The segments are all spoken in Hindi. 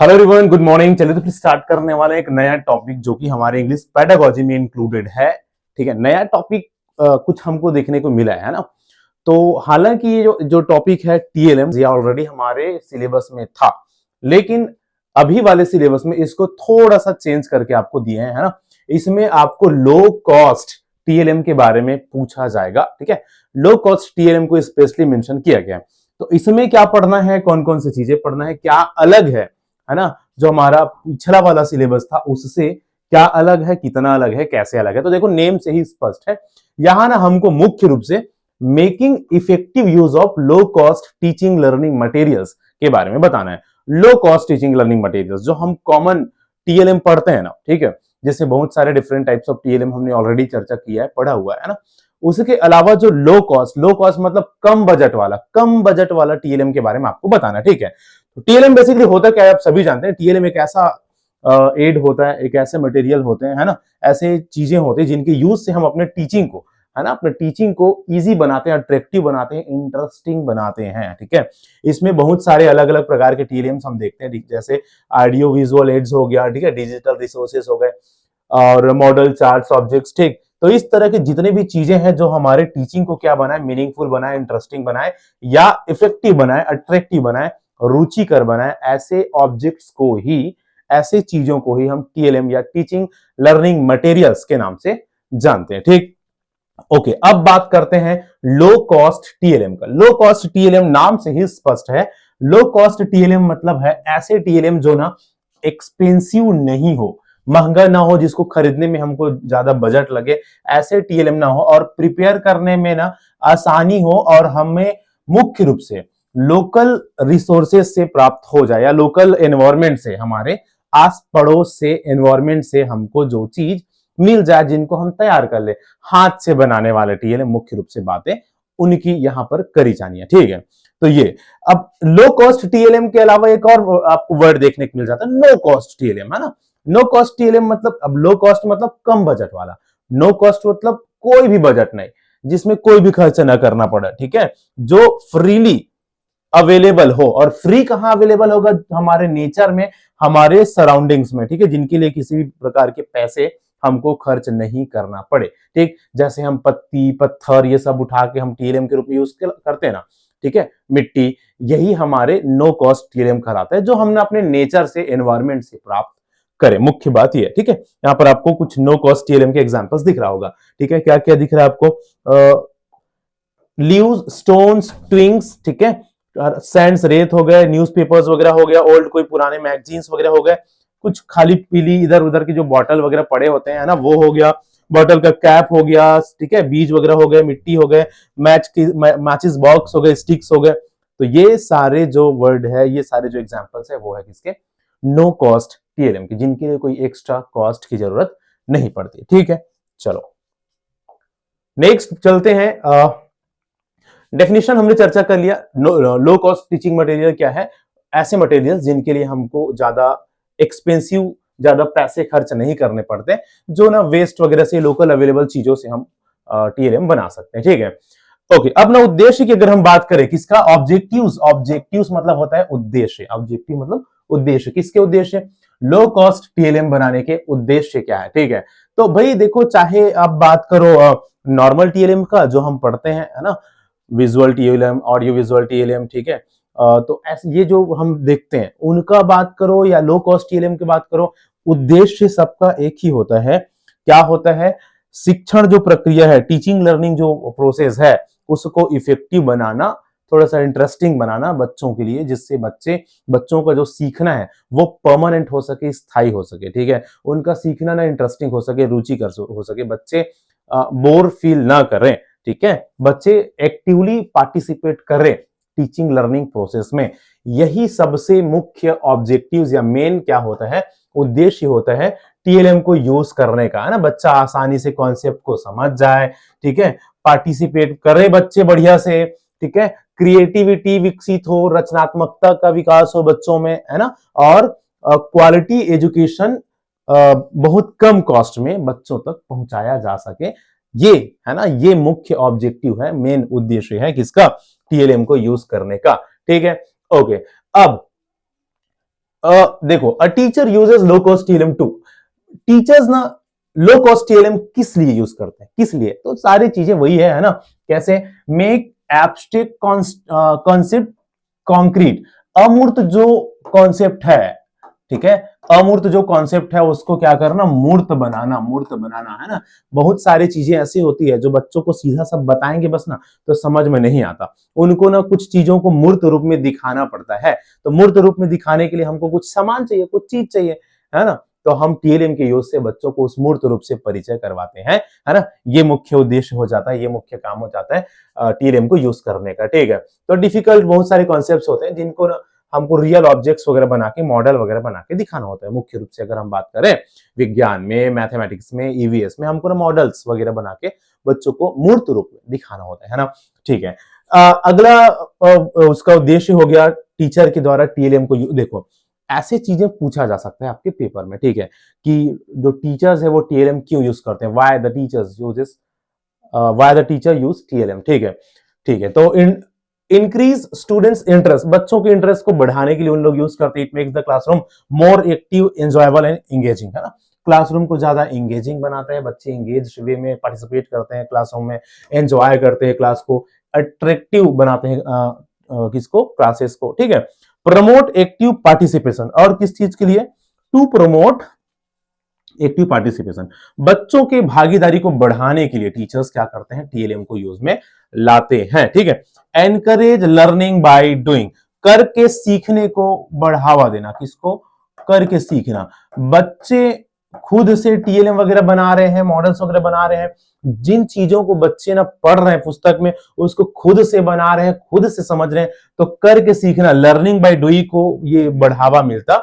Hello everyone, good morning. चलिए तो फिर स्टार्ट करने वाले हैं एक नया टॉपिक जो कि हमारे इंग्लिश पेडागोजी में इंक्लूडेड है। ठीक है, नया टॉपिक कुछ हमको देखने को मिला है ना। तो हालांकि ये जो टॉपिक है टीएलएम, ये ऑलरेडी हमारे सिलेबस में था, लेकिन अभी वाले सिलेबस में इसको थोड़ा सा चेंज करके आपको दिए हैं, है ना। इसमें आपको लो कॉस्ट टीएलएम के बारे में पूछा जाएगा। ठीक है, लो कॉस्ट टीएलएम को स्पेशली मेंशन किया गया है। तो इसमें क्या पढ़ना है, कौन कौन सी चीजें पढ़ना है, क्या अलग है ना। जो हमारा पिछला वाला सिलेबस था उससे क्या अलग है, कितना अलग है, कैसे अलग है, तो देखो नेम से ही स्पष्ट है। यहां ना हमको मुख्य रूप से making effective use of low cost teaching learning materials के बारे में बताना है। Low cost teaching learning materials जो हम कॉमन टीएलएम पढ़ते हैं ना, ठीक है, जैसे बहुत सारे डिफरेंट टाइप्स ऑफ टीएलएम हमने ऑलरेडी चर्चा किया है, पढ़ा हुआ है ना। उसके अलावा जो लो कॉस्ट मतलब कम बजट वाला टीएलएम के बारे में आपको बताना है। ठीक है, तो टीएलएम बेसिकली होता क्या है आप सभी जानते हैं। टीएलएम एक ऐसा एड होता है, एक ऐसे मटेरियल होते हैं, है ना, ऐसे चीजें होती हैं जिनके यूज से हम अपने टीचिंग को, है ना, अपने टीचिंग को इजी बनाते हैं, अट्रैक्टिव बनाते हैं, इंटरेस्टिंग बनाते हैं। ठीक है, इसमें बहुत सारे अलग अलग प्रकार के टीएलएम्स हम देखते हैं, जैसे ऑडियो विजुअल एड्स हो गया, ठीक है, डिजिटल रिसोर्सेस हो गए और मॉडल चार्ट्स ऑब्जेक्ट्स। ठीक, तो इस तरह की जितने भी चीजें हैं जो हमारे टीचिंग को क्या बनाए, मीनिंगफुल बनाए, इंटरेस्टिंग बनाए या इफेक्टिव बनाए, अट्रैक्टिव बनाए, रुचिकर बनाए, ऐसे ऑब्जेक्ट्स को ही, ऐसे चीजों को ही हम टीएलएम या टीचिंग लर्निंग मटेरियल्स के नाम से जानते हैं। ठीक, ओके, अब बात करते हैं लो कॉस्ट टीएलएम का। लो कॉस्ट टीएलएम नाम से ही स्पष्ट है। लो कॉस्ट टीएलएम मतलब है ऐसे टीएलएम जो ना एक्सपेंसिव नहीं हो, महंगा ना हो, जिसको खरीदने में हमको ज्यादा बजट लगे, ऐसे टीएलएम ना हो, और प्रिपेयर करने में ना आसानी हो, और हमें मुख्य रूप से लोकल रिसोर्सेस से प्राप्त हो जाए या लोकल एनवायरमेंट से, हमारे आस पड़ोस से एनवायरमेंट से हमको जो चीज मिल जाए, जिनको हम तैयार कर ले, हाथ से बनाने वाले टीएलएम मुख्य रूप से बातें उनकी यहां पर करी जानी है। ठीक है, तो ये अब लो कॉस्ट टीएलएम के अलावा एक और आपको वर्ड देखने को मिल जाता है, नो कॉस्ट टीएलएम, है ना। नो कॉस्ट टीएलएम मतलब, अब लो कॉस्ट मतलब कम बजट वाला, नो कॉस्ट मतलब कोई भी बजट नहीं, जिसमें कोई भी खर्च ना करना पड़े। ठीक है, जो फ्रीली अवेलेबल हो, और फ्री कहां अवेलेबल होगा, हमारे नेचर में, हमारे सराउंडिंग्स में। ठीक है, जिनके लिए किसी भी प्रकार के पैसे हमको खर्च नहीं करना पड़े। ठीक, जैसे हम पत्ती पत्थर ये सब उठा के हम टीएलएम के रूप में यूज करते हैं ना, ठीक है, मिट्टी, यही हमारे नो कॉस्ट टीएलएम कहलाता है, जो हमने अपने नेचर से, एनवायरमेंट से प्राप्त करे। मुख्य बात ये है। ठीक है, यहां पर आपको कुछ नो कॉस्ट टीएलएम के एग्जांपल्स दिख रहा होगा। ठीक है, क्या क्या दिख रहा है आपको, लीव्स, स्टोन्स, ट्विंग्स, ठीक है, सैंड्स, रेत हो गए, न्यूज़पेपर्स वगैरह हो गया, ओल्ड कोई पुराने मैगजीन्स वगैरह हो गए, कुछ खाली पीली इधर उधर की जो बॉटल वगैरह पड़े होते हैं ना, वो हो गया, बॉटल का कैप हो गया, ठीक है, बीज वगैरह हो गए, मिट्टी हो गए, मैचिस बॉक्स हो गए, स्टिक्स हो गए। तो ये सारे जो वर्ड है, ये सारे जो एग्जांपल्स है, वो है किसके, नो कॉस्ट टीएलएम की, जिनके लिए कोई एक्स्ट्रा कॉस्ट की जरूरत नहीं पड़ती। ठीक है, चलो नेक्स्ट चलते हैं। डेफिनेशन हमने चर्चा कर लिया। लो कॉस्ट टीचिंग मटेरियल क्या है, ऐसे मटेरियल जिनके लिए हमको ज्यादा एक्सपेंसिव, ज्यादा पैसे खर्च नहीं करने पड़ते, जो ना वेस्ट वगैरह से, लोकल अवेलेबल चीजों से हम टीएलएम बना सकते हैं। ठीक है, ओके, अब ना उद्देश्य की अगर हम बात करें, किसका, ऑब्जेक्टिव्स। ऑब्जेक्टिव्स मतलब होता है उद्देश्य, ऑब्जेक्टिव मतलब उद्देश्य, किसके उद्देश्य, लो कॉस्ट टीएलएम बनाने के उद्देश्य क्या है। ठीक है, तो भाई देखो, चाहे आप बात करो नॉर्मल टीएलएम का जो हम पढ़ते हैं, है ना, visual TLM, audio visual TLM, ठीक है, तो ऐसे ये जो हम देखते हैं उनका बात करो, या लो कॉस्ट टीएलएम की बात करो, उद्देश्य सबका एक ही होता है। क्या होता है, शिक्षण जो प्रक्रिया है, टीचिंग लर्निंग जो प्रोसेस है, उसको इफेक्टिव बनाना, थोड़ा सा इंटरेस्टिंग बनाना बच्चों के लिए, जिससे बच्चों का जो सीखना है वो परमानेंट हो सके, स्थायी हो सके। ठीक है, उनका सीखना ना इंटरेस्टिंग हो सके, रुचिकर हो सके, बच्चे बोर फील ना करें। ठीक है, बच्चे एक्टिवली पार्टिसिपेट करें टीचिंग लर्निंग प्रोसेस में। यही सबसे मुख्य ऑब्जेक्टिव्स या मेन क्या होता है, उद्देश्य होता है टीएलएम को यूज करने का, है ना। बच्चा आसानी से कॉन्सेप्ट को समझ जाए, ठीक है, पार्टिसिपेट करे बच्चे बढ़िया से, ठीक है, क्रिएटिविटी विकसित हो, रचनात्मकता का विकास हो बच्चों में, है ना, और क्वालिटी एजुकेशन बहुत कम कॉस्ट में बच्चों तक पहुंचाया जा सके। ये है ना, ये मुख्य ऑब्जेक्टिव है, मेन उद्देश्य है किसका, टीएलएम को यूज करने का। ठीक है, ओके, अब देखो, a teacher uses low cost TLM too. Teachers ना लो कॉस्ट टीएलएम किस लिए यूज करते हैं, किस लिए? तो सारी चीजें वही है ना? कैसे? Make abstract concept concrete. अमूर्त जो कॉन्सेप्ट है, ठीक है, अमूर्त जो कॉन्सेप्ट है उसको क्या करना? मूर्त बनाना, मूर्त बनाना, है ना? बहुत सारी चीजें ऐसी होती है जो बच्चों को सीधा सब बताएंगे बस ना, तो समझ में नहीं आता। उनको ना कुछ चीजों को मूर्त रूप में दिखाना पड़ता है। तो मूर्त रूप में दिखाने के लिए हमको कुछ सामान चाहिए, कुछ चीज चाहिए, है ना? तो हम टीएलएम के यूज से बच्चों को उस मूर्त रूप से परिचय करवाते हैं, है ना? ये मुख्य उद्देश्य हो जाता है, ये मुख्य काम हो जाता है टीएलएम को यूज करने का, ठीक है? तो डिफिकल्ट बहुत सारे कॉन्सेप्ट्स होते हैं जिनको ना हमको रियल ऑब्जेक्ट्स वगैरह बना के, मॉडल वगैरह बना के दिखाना होता है। मुख्य रूप से अगर हम बात करें विज्ञान में, मैथमेटिक्स में, ईवीएस में, हमको ना मॉडल्स वगैरह बना के बच्चों को मूर्त रूप में दिखाना होता है ना? ठीक है। अगला उसका उद्देश्य हो गया टीचर के द्वारा टीएलएम को देखो, ऐसे चीजें पूछा जा सकता है आपके पेपर में, ठीक है, कि जो टीचर्स है वो टीएलएम क्यों यूज करते हैं, why the teachers uses, why the teacher use TLM, ठीक है, ठीक है। तो इंक्रीज स्टूडेंट्स इंटरेस्ट, बच्चों के इंटरेस्ट को बढ़ाने के लिए उन लोग यूज करते हैं। It makes the classroom more active, enjoyable and engaging, है ना? क्लासरूम को ज्यादा एंगेजिंग बनाता है, बच्चे एंगेज वे में पार्टिसिपेट करते हैं क्लासरूम में, एंजॉय करते हैं क्लास को, अट्रैक्टिव बनाते हैं किसको? क्लासेस को, ठीक है। प्रमोट एक्टिव पार्टिसिपेशन, और किस चीज के लिए? टू प्रमोट एक्टिव पार्टिसिपेशन, बच्चों के भागीदारी को बढ़ाने के लिए टीचर्स क्या करते हैं? टीएलएम को यूज में लाते हैं, ठीक है। एनकरेज लर्निंग बाय डूइंग, करके सीखने को बढ़ावा देना, किसको? करके सीखना। बच्चे खुद से टीएलएम वगैरह बना रहे हैं, मॉडल्स वगैरह बना रहे हैं, जिन चीजों को बच्चे ना पढ़ रहे हैं पुस्तक में, उसको खुद से बना रहे हैं, खुद से समझ रहे हैं, तो करके सीखना, लर्निंग बाय डूइंग को ये बढ़ावा मिलता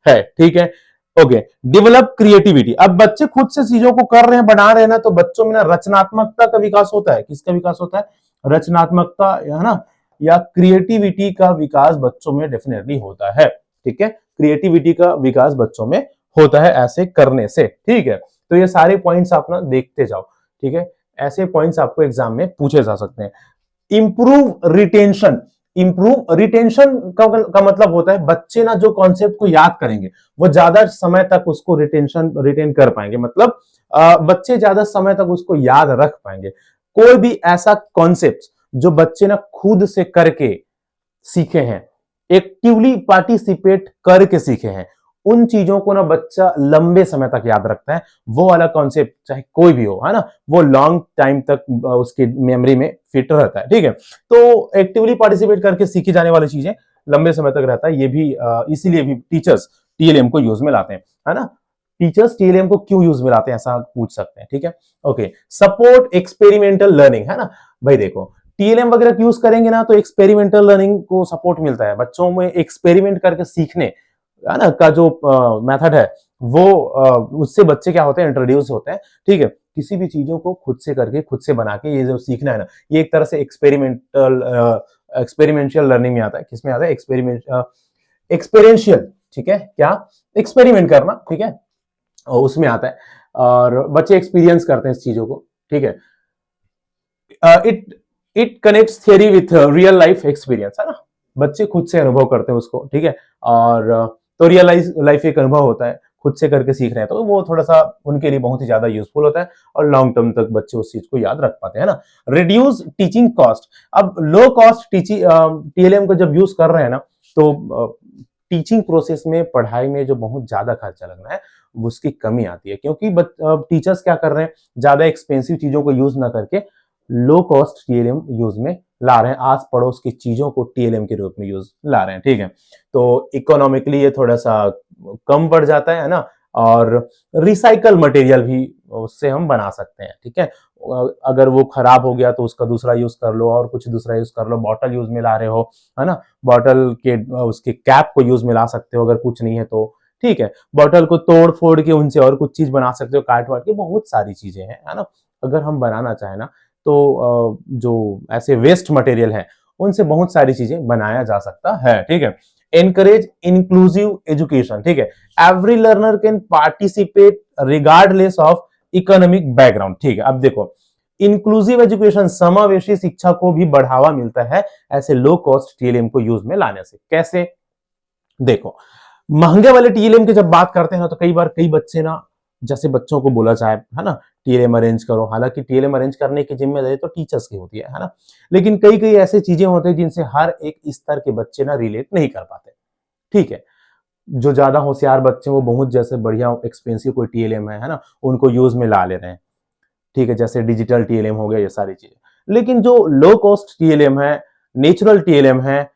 है, ठीक है। ओके, डेवलप क्रिएटिविटी, अब बच्चे खुद से चीजों को कर रहे हैं, बना रहे हैं ना, तो बच्चों में ना रचनात्मकता का विकास होता है। किसका विकास होता है? रचनात्मकता, है ना, या क्रिएटिविटी का विकास बच्चों में डेफिनेटली होता है, ठीक है। क्रिएटिविटी का विकास बच्चों में होता है ऐसे करने से, ठीक है। तो ये सारे पॉइंट्स आप ना देखते जाओ, ठीक है। ऐसे पॉइंट्स आपको एग्जाम में पूछे जा सकते हैं। इंप्रूव रिटेंशन, इंप्रूव रिटेंशन का मतलब होता है बच्चे ना जो कॉन्सेप्ट को याद करेंगे वो ज्यादा समय तक उसको रिटेन कर पाएंगे, मतलब बच्चे ज्यादा समय तक उसको याद रख पाएंगे। कोई भी ऐसा कॉन्सेप्ट जो बच्चे ना खुद से करके सीखे हैं, एक्टिवली पार्टिसिपेट करके सीखे हैं, उन चीजों को ना बच्चा लंबे समय तक याद रखता है। वो वाला कॉन्सेप्ट चाहे कोई भी हो, है ना, वो लॉन्ग टाइम तक उसकी मेमोरी में फिट रहता है, ठीक है। तो एक्टिवली पार्टिसिपेट करके सीखी जाने वाली चीजें लंबे समय तक रहता है। ये भी इसीलिए भी टीचर्स टीएलएम को यूज में लाते हैं, है ना। टीचर्स टीएलएम को क्यों यूज में लाते हैं, ऐसा पूछ सकते हैं, ठीक है। ओके, सपोर्ट एक्सपेरिमेंटल लर्निंग, है ना। भाई देखो, टीएलएम वगैरह यूज करेंगे ना तो एक्सपेरिमेंटल लर्निंग को सपोर्ट मिलता है, बच्चों में एक्सपेरिमेंट करके सीखने, है ना, का जो मेथड है वो उससे बच्चे क्या होते हैं? इंट्रोड्यूस होते हैं, ठीक है। किसी भी चीजों को खुद से करके, खुद से बना के, ये जो सीखना है ना, ये एक तरह से एक्सपेरिमेंशियल लर्निंग में आता है। किसमें आता है? एक्सपेरिएंशियल, ठीक है। क्या? एक्सपेरिमेंट करना, ठीक है, और उसमें आता है, और बच्चे एक्सपीरियंस करते हैं इस चीजों को, ठीक है। It it connects theory with real life experience, है ना, बच्चे खुद से अनुभव करते हैं उसको, ठीक है। और तो रियल लाइफ एक अनुभव होता है, खुद से करके सीख रहे हैं, तो वो थोड़ा सा उनके लिए बहुत ही ज्यादा यूजफुल होता है, और लॉन्ग टर्म तक बच्चे उस चीज को याद रख पाते हैं ना। रिड्यूस टीचिंग कॉस्ट, अब लो कॉस्ट टीएलएम को जब यूज कर रहे हैं ना, तो टीचिंग प्रोसेस में, पढ़ाई में जो बहुत ज्यादा खर्चा लगना है उसकी कमी आती है, क्योंकि टीचर्स क्या कर रहे हैं? ज्यादा एक्सपेंसिव चीजों को यूज ना करके लो कॉस्ट टीएलएम यूज में ला रहे हैं, आस पड़ोस की चीजों को टीएलएम के रूप में यूज ला रहे हैं, ठीक है। तो इकोनॉमिकली ये थोड़ा सा कम पड़ जाता है ना, और रिसाइकल मटेरियल भी उससे हम बना सकते हैं, ठीक है। अगर वो खराब हो गया तो उसका दूसरा यूज कर लो, और कुछ दूसरा यूज कर लो। बॉटल यूज में ला रहे हो, है ना, बॉटल के उसके कैप को यूज में ला सकते हो, अगर कुछ नहीं है तो, ठीक है। बॉटल को तोड़ फोड़ के उनसे और कुछ चीज बना सकते हो, काट वाट के, बहुत सारी चीजें हैं, है ना। अगर हम बनाना चाहें ना, तो जो ऐसे वेस्ट मटेरियल है उनसे बहुत सारी चीजें बनाया जा सकता है, ठीक है। एनकरेज इंक्लूसिव एजुकेशन, ठीक है। Every learner can participate regardless of economic background, ठीक है। अब देखो, इंक्लूसिव एजुकेशन, समावेशी शिक्षा को भी बढ़ावा मिलता है ऐसे लो कॉस्ट टीएलएम को यूज में लाने से। कैसे? देखो, महंगे वाले टीएलएम की जब बात करते हैं ना, तो कई बार कई बच्चे ना, जैसे बच्चों को बोला जाए है ना टीएलएम अरेंज करो, हालांकि टीएलएम अरेंज करने की जिम्मेदारी तो टीचर्स की होती है ना, लेकिन कई कई ऐसी चीजें होती है जिनसे हर एक स्तर के बच्चे ना रिलेट नहीं कर पाते। ठीक है, जो ज्यादा होशियार बच्चे वो बहुत जैसे बढ़िया एक्सपेंसिव कोई टीएलएम है ना, उनको यूज में ला ले रहे हैं। ठीक है, जैसे डिजिटल टीएलएम हो गया, ये सारी चीजें। लेकिन जो लो कॉस्ट टीएलएम है, नेचुरल टीएलएम है,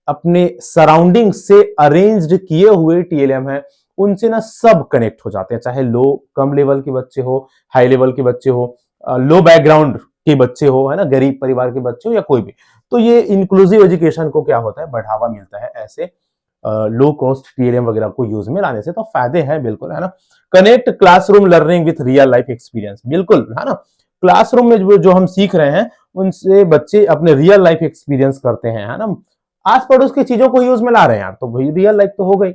अपने सराउंडिंग से अरेंज्ड किए हुए टीएलएम है, उनसे ना सब कनेक्ट हो जाते हैं, चाहे लो कम लेवल के बच्चे हो, हाई लेवल के बच्चे हो, लो बैकग्राउंड के बच्चे हो, है ना, गरीब परिवार के बच्चे हो या कोई भी। तो ये इंक्लूसिव एजुकेशन को क्या होता है, बढ़ावा मिलता है ऐसे लो कॉस्ट टीएलएम वगैरह को यूज में लाने से। तो फायदे हैं बिल्कुल, है ना। Connect classroom learning with real life experience, बिल्कुल, है ना। क्लासरूम में जो हम सीख रहे हैं उनसे बच्चे अपने रियल लाइफ एक्सपीरियंस करते हैं, है ना। आस पड़ोस की चीजों को यूज में ला रहे हैं यार, तो वही रियल लाइफ तो हो गई,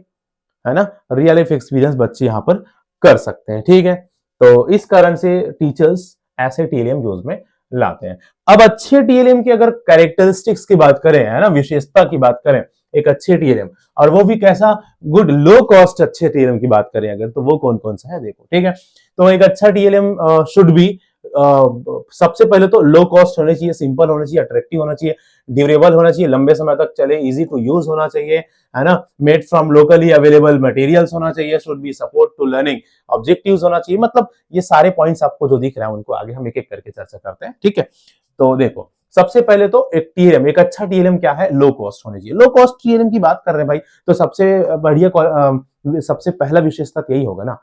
है ना। रियल लाइफ एक्सपीरियंस बच्चे यहाँ पर कर सकते हैं। ठीक है, तो इस कारण से टीचर्स ऐसे टीएलएम यूज में लाते हैं। अब अच्छे टीएलएम की अगर कैरेक्टरिस्टिक्स की बात करें, है ना, विशेषता की बात करें एक अच्छे टीएलएम, और वो भी कैसा, गुड लो कॉस्ट अच्छे टीएलएम की बात करें अगर, तो वो कौन कौन सा है देखो। ठीक है, तो एक अच्छा टीएलएम शुड बी, सबसे पहले तो लो कॉस्ट होना चाहिए, सिंपल होना चाहिए, अट्रैक्टिव होना चाहिए, ड्यूरेबल होना चाहिए, लंबे समय तक चले, इजी टू यूज होना चाहिए, है ना, made from locally available materials होना चाहिए, should be support to learning objectives होना चाहिए। मतलब ये सारे पॉइंट्स आपको जो दिख रहा है उनको आगे हम एक एक करके चर्चा करते हैं। ठीक है, तो देखो सबसे पहले तो एक टीएलएम, एक अच्छा टीएलएम क्या है, लो कॉस्ट होनी चाहिए। लो कॉस्ट टीएलएम की बात कर रहे हैं भाई, तो सबसे बढ़िया सबसे पहला विशेषता यही होगा ना,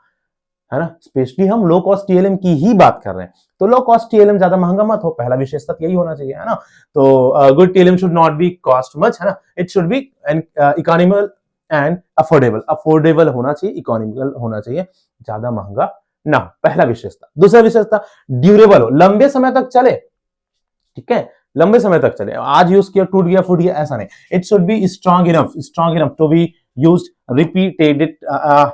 है ना। स्पेशली हम लो कॉस्ट टीएलएम की ही बात कर रहे हैं, तो लो कॉस्ट टीएलएम ज्यादा महंगा मत हो, पहला विशेषता यही होना चाहिए, है ना। तो good TLM should not be cost much, है ना, it should B economical and affordable. Affordable होना चाहिए, इकोनॉमिकल होना चाहिए, ज्यादा महंगा ना हो, पहला विशेषता। दूसरा विशेषता, ड्यूरेबल हो, लंबे समय तक चले। ठीक है, लंबे समय तक चले, आज यूज किया टूट गया फूट गया ऐसा नहीं। It should be strong enough to be used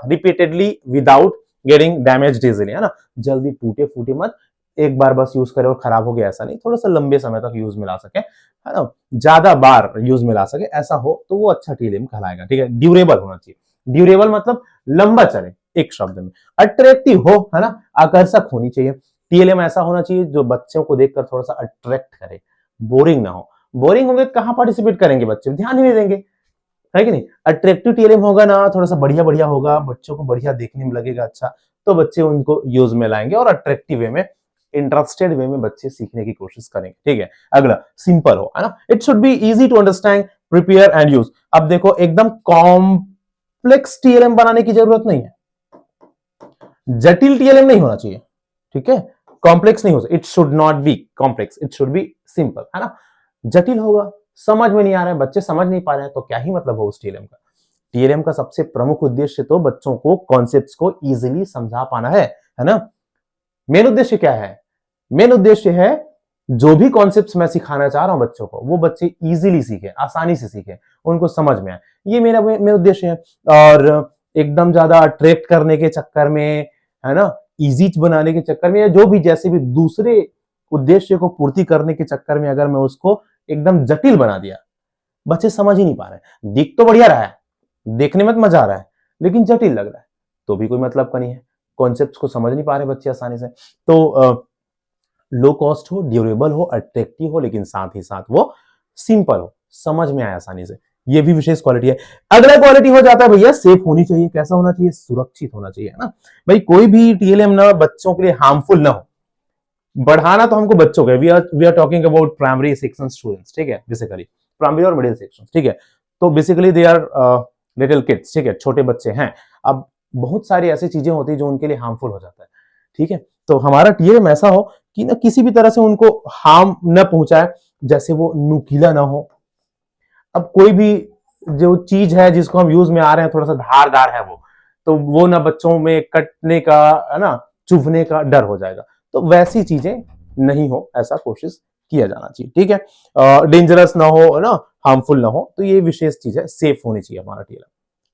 repeatedly without getting damaged easily, है ना। जल्दी टूटे फूटे मत, एक बार बस यूज करे और खराब हो गया ऐसा नहीं, थोड़ा सा लंबे समय तक यूज में ला सके, है ना, ज्यादा बार यूज में ला सके, ऐसा हो तो वो अच्छा टीएलएम कहलाएगा। ठीक है, ड्यूरेबल होना चाहिए, ड्यूरेबल मतलब लंबा चले, एक शब्द में। अट्रैक्टिव हो, है ना, आकर्षक होनी चाहिए। टीएलएम ऐसा होना चाहिए जो बच्चों को देखकर थोड़ा सा अट्रैक्ट करे, बोरिंग ना हो। बोरिंग होंगे कहां पार्टिसिपेट करेंगे बच्चे, ध्यान ही नहीं देंगे, है कि नहीं। अट्रैक्टिव टीएलएम होगा ना, थोड़ा सा बढ़िया बढ़िया होगा, बच्चों को बढ़िया देखने में लगेगा अच्छा, तो बच्चे उनको यूज में लाएंगे और अट्रैक्टिव वे में, इंटरेस्टेड वे में बच्चे सीखने की कोशिश करेंगे। ठीक है, अगला सिंपल हो, है ना, it should be easy to understand, prepare and use. अब देखो एकदम कॉम्प्लेक्स टीएलएम बनाने की जरूरत नहीं है, जटिल टीएलएम नहीं होना चाहिए। ठीक है, कॉम्प्लेक्स नहीं हो सकता, it should not be complex, it should B simple, है ना। जटिल होगा, समझ में नहीं आ रहा है, बच्चे समझ नहीं पा रहे हैं, तो क्या ही मतलब हो उस टीएलएम का। टीएलएम का सबसे प्रमुख उद्देश्य तो बच्चों को कॉन्सेप्ट्स को इजीली समझा पाना है ना। मेन उद्देश्य क्या है, मेन उद्देश्य है जो भी कॉन्सेप्ट्स मैं सिखाना चाह रहा हूं बच्चों को, वो बच्चे इजीली सीखे, आसानी से सीखे, उनको समझ में आए, ये मेरा मेन उद्देश्य है। और एकदम ज्यादा अट्रैक्ट करने के चक्कर में, है ना, इजी बनाने के चक्कर में, या जो भी जैसे भी दूसरे उद्देश्य को पूर्ति करने के चक्कर में अगर मैं उसको एकदम जटिल बना दिया, बच्चे समझ ही नहीं पा रहे। दिख तो बढ़िया रहा है, देखने में तो मजा आ रहा है, लेकिन जटिल लग रहा है, तो भी कोई मतलब का नहीं है, कॉन्सेप्ट्स को समझ नहीं पा रहे बच्चे आसानी से। तो लो कॉस्ट हो, ड्यूरेबल हो, अट्रैक्टिव हो, लेकिन साथ ही साथ वो सिंपल हो, समझ में आए आसानी से, ये भी विशेष क्वालिटी है। अगला क्वालिटी हो जाता है भैया सेफ होनी चाहिए। कैसा होना चाहिए, सुरक्षित होना चाहिए, है ना। भाई कोई भी टीएलएम ना बच्चों के लिए हार्मफुल ना हो, बढ़ाना तो हमको बच्चों का, we are talking about primary section students. ठीक है, बेसिकली प्राइमरी और मिडिल सेक्शन। ठीक है, तो basically they are little kids. ठीक है, छोटे बच्चे हैं। अब बहुत सारी ऐसी चीजें होती है जो उनके लिए हार्मफुल हो जाता है। ठीक है, तो हमारा टीएलएम ऐसा हो कि ना किसी भी तरह से उनको हार्म न पहुंचाए, जैसे वो नुकीला ना हो। अब कोई भी जो चीज है जिसको हम यूज में आ रहे हैं, थोड़ा सा धारदार है वो, तो वो ना बच्चों में कटने का, है ना, चुभने का डर हो जाएगा, तो वैसी चीजें नहीं हो, ऐसा कोशिश किया जाना चाहिए। ठीक है, डेंजरस ना हो, है ना, हार्मफुल ना हो, तो ये विशेष चीज है, सेफ होनी चाहिए हमारा टीएलएम।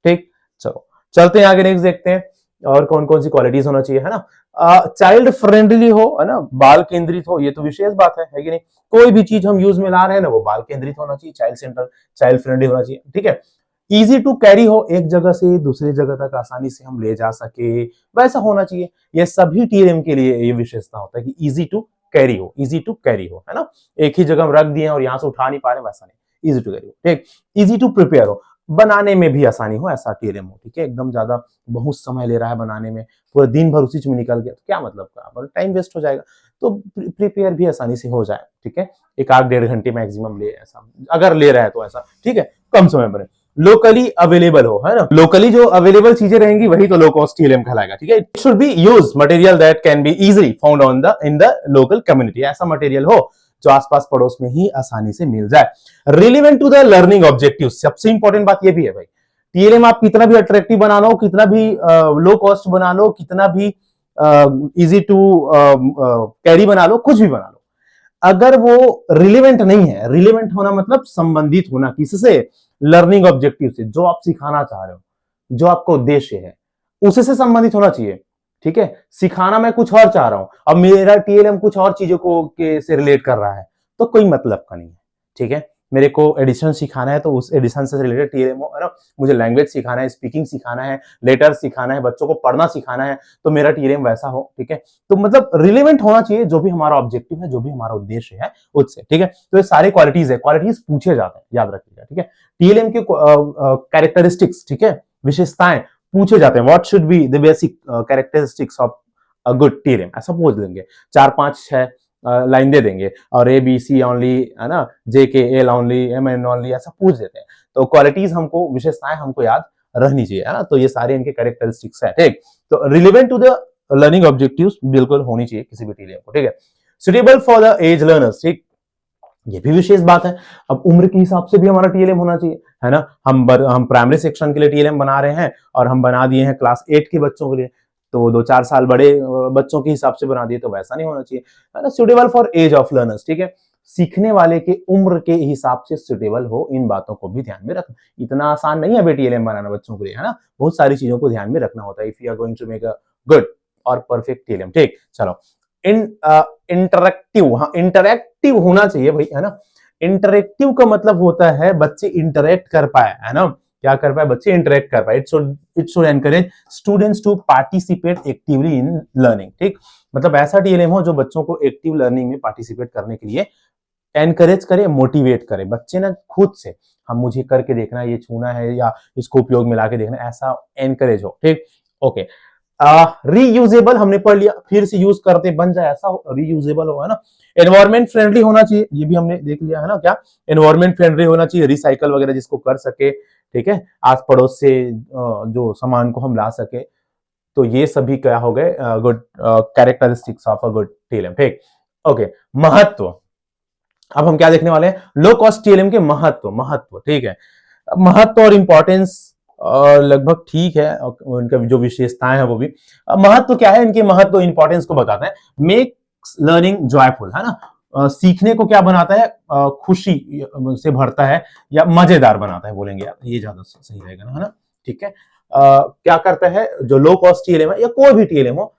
ठीक, चलो चलते हैं आगे, नेक्स्ट देखते हैं और कौन कौन सी क्वालिटीज होना चाहिए, है ना। चाइल्ड फ्रेंडली हो, है ना, बाल केंद्रित हो, ये तो विशेष बात है कि नहीं। कोई भी चीज हम यूज में ला रहे हैं ना, वो बाल केंद्रित होना चाहिए, चाइल्ड सेंटर, चाइल्ड फ्रेंडली होना चाहिए। ठीक है, इजी टू कैरी हो, एक जगह से दूसरी जगह तक आसानी से हम ले जा सके, वैसा होना चाहिए। ये सभी टीएलएम के लिए ये विशेषता होता है कि इजी टू कैरी हो, इजी टू कैरी हो, है ना। एक ही जगह हम रख दिए और यहां से उठा नहीं पा रहे, वैसा नहीं, इजी टू कैरी हो, ठीक। इजी टू प्रिपेयर हो, बनाने में भी आसानी हो, ऐसा टीएलएम हो, ठीक है। एकदम ज्यादा बहुत समय ले रहा है बनाने में, पूरा दिन भर उसी में निकल गया तो क्या मतलब का, टाइम वेस्ट हो जाएगा। तो प्रिपेयर भी आसानी से हो जाए, ठीक है। एक आध 1.5 घंटे मैक्सिमम ले, ऐसा अगर ले रहा है तो ऐसा, ठीक है, कम समय में। लोकली अवेलेबल हो, है ना, लोकली जो अवेलेबल चीजें रहेंगी वही तो लो कॉस्ट टीएलएम कहलाएगा, ठीक है। It should B use material that can be easily found on the in the local community, ऐसा मटेरियल हो जो आसपास पड़ोस में ही आसानी से मिल जाए। Relevant to the learning objective, सबसे इंपॉर्टेंट बात ये भी है भाई, टीएलएम आप कितना भी अट्रैक्टिव बना लो, कितना भी लो कॉस्ट बना लो, कितना भी इजी टू कैरी बना लो, कुछ भी बना लो, अगर वो रिलेवेंट नहीं है, रिलेवेंट होना मतलब संबंधित होना किससे, लर्निंग ऑब्जेक्टिव से, जो आप सिखाना चाह रहे हो, जो आपका उद्देश्य है उसी से संबंधित होना चाहिए, ठीक है। सिखाना मैं कुछ और चाह रहा हूं, अब मेरा टीएलएम कुछ और चीजों को से रिलेट कर रहा है, तो कोई मतलब का नहीं है, ठीक है। मेरे को एडिशन सिखाना है तो उस एडिशन से रिलेटेड टीएलएम हो, है ना। मुझे लैंग्वेज सिखाना है, स्पीकिंग सिखाना है, लेटर सिखाना है, बच्चों को पढ़ना सिखाना है, तो मेरा टीएलएम वैसा हो, ठीक है। तो मतलब रिलेवेंट होना चाहिए, जो भी हमारा ऑब्जेक्टिव है, जो भी हमारा उद्देश्य है उससे, ठीक है। तो ये सारे क्वालिटीज है, क्वालिटीज पूछे जाते हैं, याद रखिएगा, ठीक है। टीएलएम के कैरेक्टरिस्टिक्स, ठीक है, विशेषताएं पूछे जाते हैं। What should be the basic characteristics of a good TLM, ऐसा पूछ लेंगे, 4 5 6 लाइन दे देंगे, और ए बी सी ओनली, है ना, J K L only, M N only, ऐसा पूछ देते हैं। तो क्वालिटीज हमको, विशेषताएं हमको याद रहनी चाहिए, है ना। तो ये सारे इनके कैरेक्टरिस्टिक्स है, ठीक। तो relevant to the learning objectives बिल्कुल होनी चाहिए किसी भी टीएलएम को, ठीक है। Suitable for the age learners, ठीक, ये भी विशेष बात है। अब उम्र के हिसाब से भी हमारा टीएलएम होना चाहिए, है ना। हम प्राइमरी सेक्शन के लिए टीएलएम बना रहे हैं और हम बना दिए हैं क्लास 8 के बच्चों के लिए, तो 2 4 साल बड़े बच्चों के हिसाब से बना दिए, तो वैसा नहीं होना चाहिए, है ना। Suitable for age of learners, ठीक है, सीखने वाले के उम्र के हिसाब से सुटेबल हो, इन बातों को भी ध्यान में रखना। इतना आसान नहीं है टीएलएम बनाना बच्चों के लिए, है ना। बहुत सारी चीजों को ध्यान में रखना होता है if you are going to make a good और परफेक्ट टीएलएम, ठीक। चलो, इंटरेक्टिव, हाँ इंटरेक्टिव होना चाहिए भाई, है ना। इंटरेक्टिव का मतलब होता है बच्चे इंटरेक्ट कर पाए, है ना, क्या कर पाए, बच्चे इंटरेक्ट कर पाए। It should encourage students to participate actively in learning, ठीक। मतलब ऐसा टीएलएम हो जो बच्चों को एक्टिव लर्निंग में पार्टिसिपेट करने के लिए एनकरेज करे, मोटिवेट करे, बच्चे ना खुद से हम मुझे करके देखना है, ये छूना है या इसको उपयोग में लाके देखना है, ऐसा एनकरेज हो, ठीक। ओके, रीयूजेबल हमने पढ़ लिया, फिर से यूज करते बन जाए, ऐसा रीयूजेबल हो, है ना। एनवायरमेंट फ्रेंडली होना चाहिए, ये भी हमने देख लिया, है ना, क्या एनवायरमेंट फ्रेंडली होना चाहिए, रिसाइकल वगैरह जिसको कर सके, ठीक है, आस पड़ोस से जो सामान को हम ला सके। तो ये सभी क्या हो गए good characteristics of a good TLM, ठीक। ओके, महत्व, अब हम क्या देखने वाले हैं, लो कॉस्ट टीएलएम के महत्व, ठीक है। महत्व और इंपॉर्टेंस लगभग ठीक है, उनका जो विशेषताएं हैं वो भी। महत्व क्या है, इनके महत्व इंपॉर्टेंस को बताते हैं। मेक लर्निंग जॉयफुल, है ना, सीखने को क्या बनाता है, खुशी से भरता है या मजेदार बनाता है, बोलेंगे आप, ये ज्यादा सही रहेगा ना, है ना, ठीक है। क्या करता है जो लो कॉस्ट टीएलएम है या कोई भी टीएलएम हो,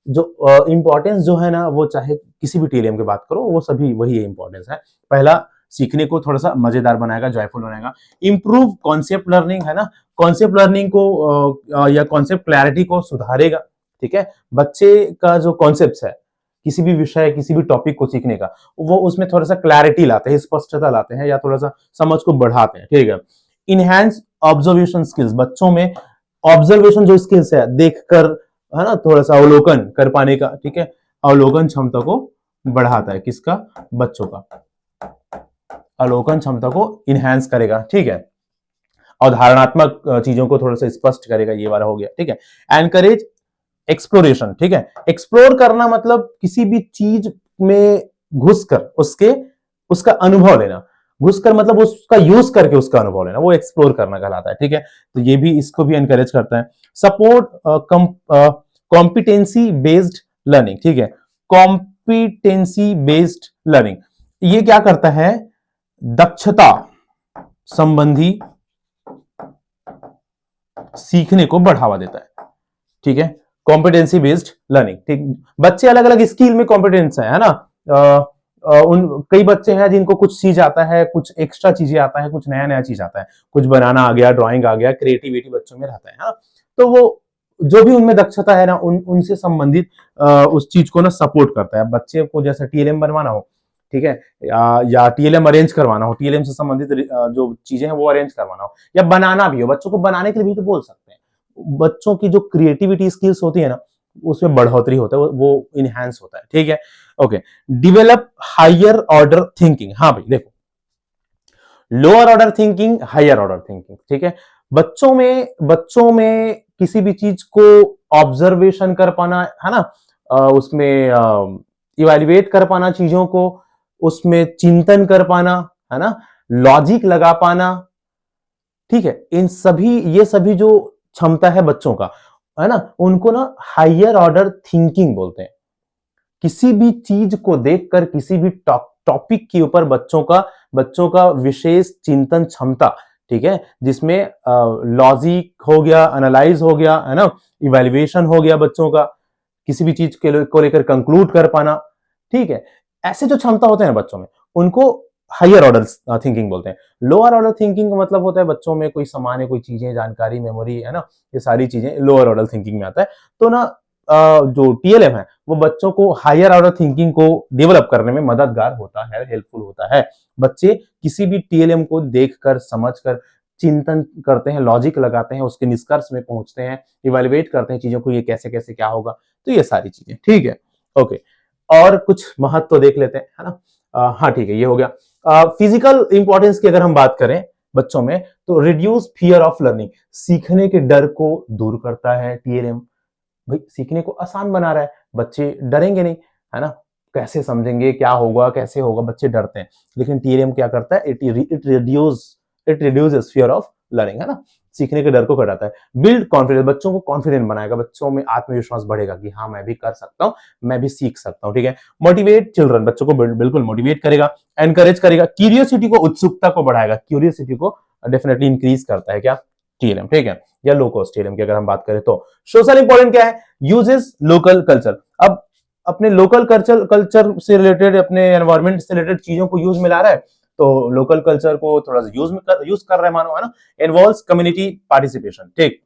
जो इंपॉर्टेंस जो है ना, वो चाहे किसी भी टीएलएम की बात करो, वो सभी वही इंपॉर्टेंस है। पहला, सीखने को थोड़ा सा मजेदार बनाएगा, जॉयफुल बनाएगा। इंप्रूव कॉन्सेप्ट लर्निंग, है ना, कॉन्सेप्ट लर्निंग को या कॉन्सेप्ट क्लैरिटी को सुधारेगा, ठीक है। बच्चे का जो कॉन्सेप्ट है किसी भी विषय, किसी भी टॉपिक को सीखने का, वो उसमें थोड़ा सा क्लैरिटी लाते हैं, स्पष्टता लाते हैं, या थोड़ा सा समझ को बढ़ाते हैं, ठीक है। इनहैंस ऑब्जर्वेशन स्किल्स, बच्चों में ऑब्जर्वेशन जो स्किल्स है, देखकर, है ना, थोड़ा सा अवलोकन कर पाने का, ठीक है, अवलोकन क्षमता को बढ़ाता है, किसका, बच्चों का, अवलोकन क्षमता को इनहैंस करेगा, ठीक है। अवधारणात्मक चीजों को थोड़ा सा स्पष्ट करेगा, ये वाला हो गया, ठीक है। एनकरेज एक्सप्लोरेशन, ठीक है, एक्सप्लोर करना मतलब किसी भी चीज में घुसकर उसका अनुभव लेना, घुसकर मतलब उसका यूज करके उसका अनुभव लेना, वो एक्सप्लोर करना कहलाता है, ठीक है। तो ये भी, इसको भी एनकरेज करता है। सपोर्ट कॉम्पिटेंसी बेस्ड लर्निंग, ठीक है, कॉम्पिटेंसी बेस्ड लर्निंग, ये क्या करता है, दक्षता संबंधी सीखने को बढ़ावा देता है, ठीक है, कॉम्पिटेंसी बेस्ड लर्निंग, ठीक। बच्चे अलग अलग स्किल में कॉम्पिटेंस है ना, उन कई बच्चे हैं जिनको कुछ चीज आता है, कुछ एक्स्ट्रा चीजें आता है, कुछ नया नया चीज आता है, कुछ बनाना आ गया, ड्राइंग आ गया, क्रिएटिविटी बच्चों में रहता है ना। तो वो जो भी उनमें दक्षता है ना, उनसे संबंधित उस चीज को ना सपोर्ट करता है। बच्चे को जैसे टीएलएम बनवाना हो, ठीक है, या टीएलएम अरेंज करवाना हो, टीएलएम से संबंधित जो चीजें हैं वो अरेंज करवाना हो, या बनाना भी हो, बच्चों को बनाने के लिए भी तो बोल सकते हैं। बच्चों की जो क्रिएटिविटी स्किल्स होती है ना, उसमें बढ़ोतरी होता है, वो इनहेंस होता है, ठीक है। Okay, develop higher order thinking. हाँ भाई देखो, lower order thinking, higher order thinking, ठीक है। बच्चों में किसी भी चीज को ऑब्जर्वेशन कर पाना, है ना, उसमें इवेल्युएट कर पाना चीजों को, उसमें चिंतन कर पाना, है ना, लॉजिक लगा पाना, ठीक है, ये सभी जो क्षमता है बच्चों का, है ना, उनको ना हायर ऑर्डर थिंकिंग बोलते हैं। किसी भी चीज को देखकर, किसी भी टॉपिक के ऊपर बच्चों का विशेष चिंतन क्षमता, ठीक है, जिसमें लॉजिक हो गया, एनालाइज हो गया, है ना, इवैल्यूएशन हो गया बच्चों का, किसी भी चीज को लेकर कंक्लूड कर पाना, ठीक है। ऐसे जो क्षमता होते हैं बच्चों में, उनको हायर ऑर्डर थिंकिंग बोलते हैं। लोअर ऑर्डर थिंकिंग का मतलब होता है बच्चों में कोई सामान्य, कोई चीजें, जानकारी, मेमोरी, है ना, ये सारी चीजें लोअर ऑर्डर थिंकिंग में आता है। तो ना जो टीएलएम है वो बच्चों को हायर ऑर्डर थिंकिंग को डेवलप करने में मददगार होता है, हेल्पफुल होता है। बच्चे किसी भी टीएलएम को देखकर, समझकर, चिंतन करते हैं, लॉजिक लगाते हैं, उसके निष्कर्ष में पहुंचते हैं, इवेल्युएट करते हैं चीजों को, ये कैसे कैसे क्या होगा, तो ये सारी चीजें, ठीक है। ओके, और कुछ महत्व तो देख लेते हैं, है ना। हाँ ठीक है, ये हो गया। फिजिकल इंपॉर्टेंस की अगर हम बात करें बच्चों में, तो रिड्यूस फियर ऑफ लर्निंग, सीखने के डर को दूर करता है टीएलएम। भाई सीखने को आसान बना रहा है, बच्चे डरेंगे नहीं, है ना, कैसे समझेंगे, क्या होगा, कैसे होगा, बच्चे डरते हैं। लेकिन टीएलएम क्या करता है, it reduces fear of learning, है ना, सीखने के डर को घटाता है। बिल्ड कॉन्फिडेंस, बच्चों को कॉन्फिडेंट बनाएगा, बच्चों में आत्मविश्वास बढ़ेगा कि हाँ मैं भी कर सकता हूँ, मैं भी सीख सकता हूँ, ठीक है। मोटिवेट चिल्ड्रन, बच्चों को बिल्कुल मोटिवेट करेगा, एनकरेज करेगा, क्यूरियोसिटी को, उत्सुकता को बढ़ाएगा, क्यूरियोसिटी को डेफिनेटली इंक्रीज करता है क्या, टीएलएम, ठीक है, या लो कॉस्ट टीएलएम की अगर हम बात करें तो। सोशल इंपॉर्टेंट क्या है, यूजेस लोकल कल्चर। अब अपने लोकल कल्चर से रिलेटेड, अपने एनवायरमेंट से रिलेटेड चीजों को यूज में ला रहा है, तो लोकल कल्चर को थोड़ा सा यूज कर रहे हैं मानो, है ना। इन्वॉल्व्स कम्युनिटी पार्टिसिपेशन, ठीक,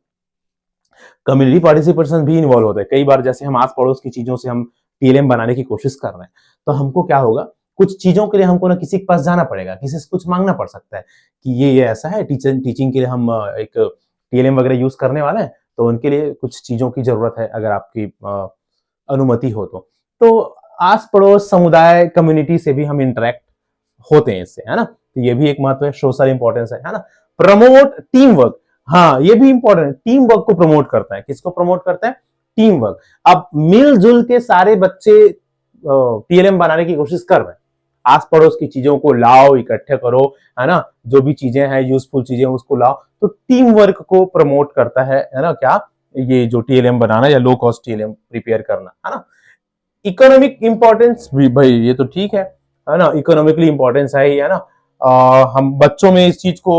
कम्युनिटी पार्टिसिपेशन भी इन्वॉल्व होता है कई बार। जैसे हम आस पड़ोस की चीजों से हम टीएलएम बनाने की कोशिश कर रहे हैं, तो हमको क्या होगा, कुछ चीजों के लिए हमको ना किसी के पास जाना पड़ेगा, किसी से कुछ मांगना पड़ सकता है कि ये ऐसा है, टीचिंग के लिए हम एक टीएलएम वगैरह यूज करने वाले हैं, तो उनके लिए कुछ चीजों की जरूरत है, अगर आपकी अनुमति हो तो आस पड़ोस, समुदाय, कम्युनिटी से भी हम इंटरेक्ट होते हैं इससे, है ना। तो ये भी एक महत्व है, सोशल इंपॉर्टेंस है ना। प्रमोट टीम वर्क, हाँ ये भी इंपॉर्टेंट है, टीम वर्क को प्रमोट करता है। किसको प्रमोट करता है, टीम वर्क। अब मिलजुल के सारे बच्चे टीएलएम बनाने की कोशिश कर रहे हैं, आस पड़ोस की चीजों को लाओ, इकट्ठे करो, है ना, जो भी चीजें हैं, यूजफुल चीजें उसको लाओ, तो टीम वर्क को प्रमोट करता है ना, क्या, ये जो टीएलएम बनाना या लो कॉस्ट टीएलएम प्रिपेयर करना, है ना। इकोनॉमिक इंपॉर्टेंस भी भाई ये तो ठीक है ना, इकोनॉमिकली इंपॉर्टेंस है ही, है ना। हम बच्चों में इस चीज को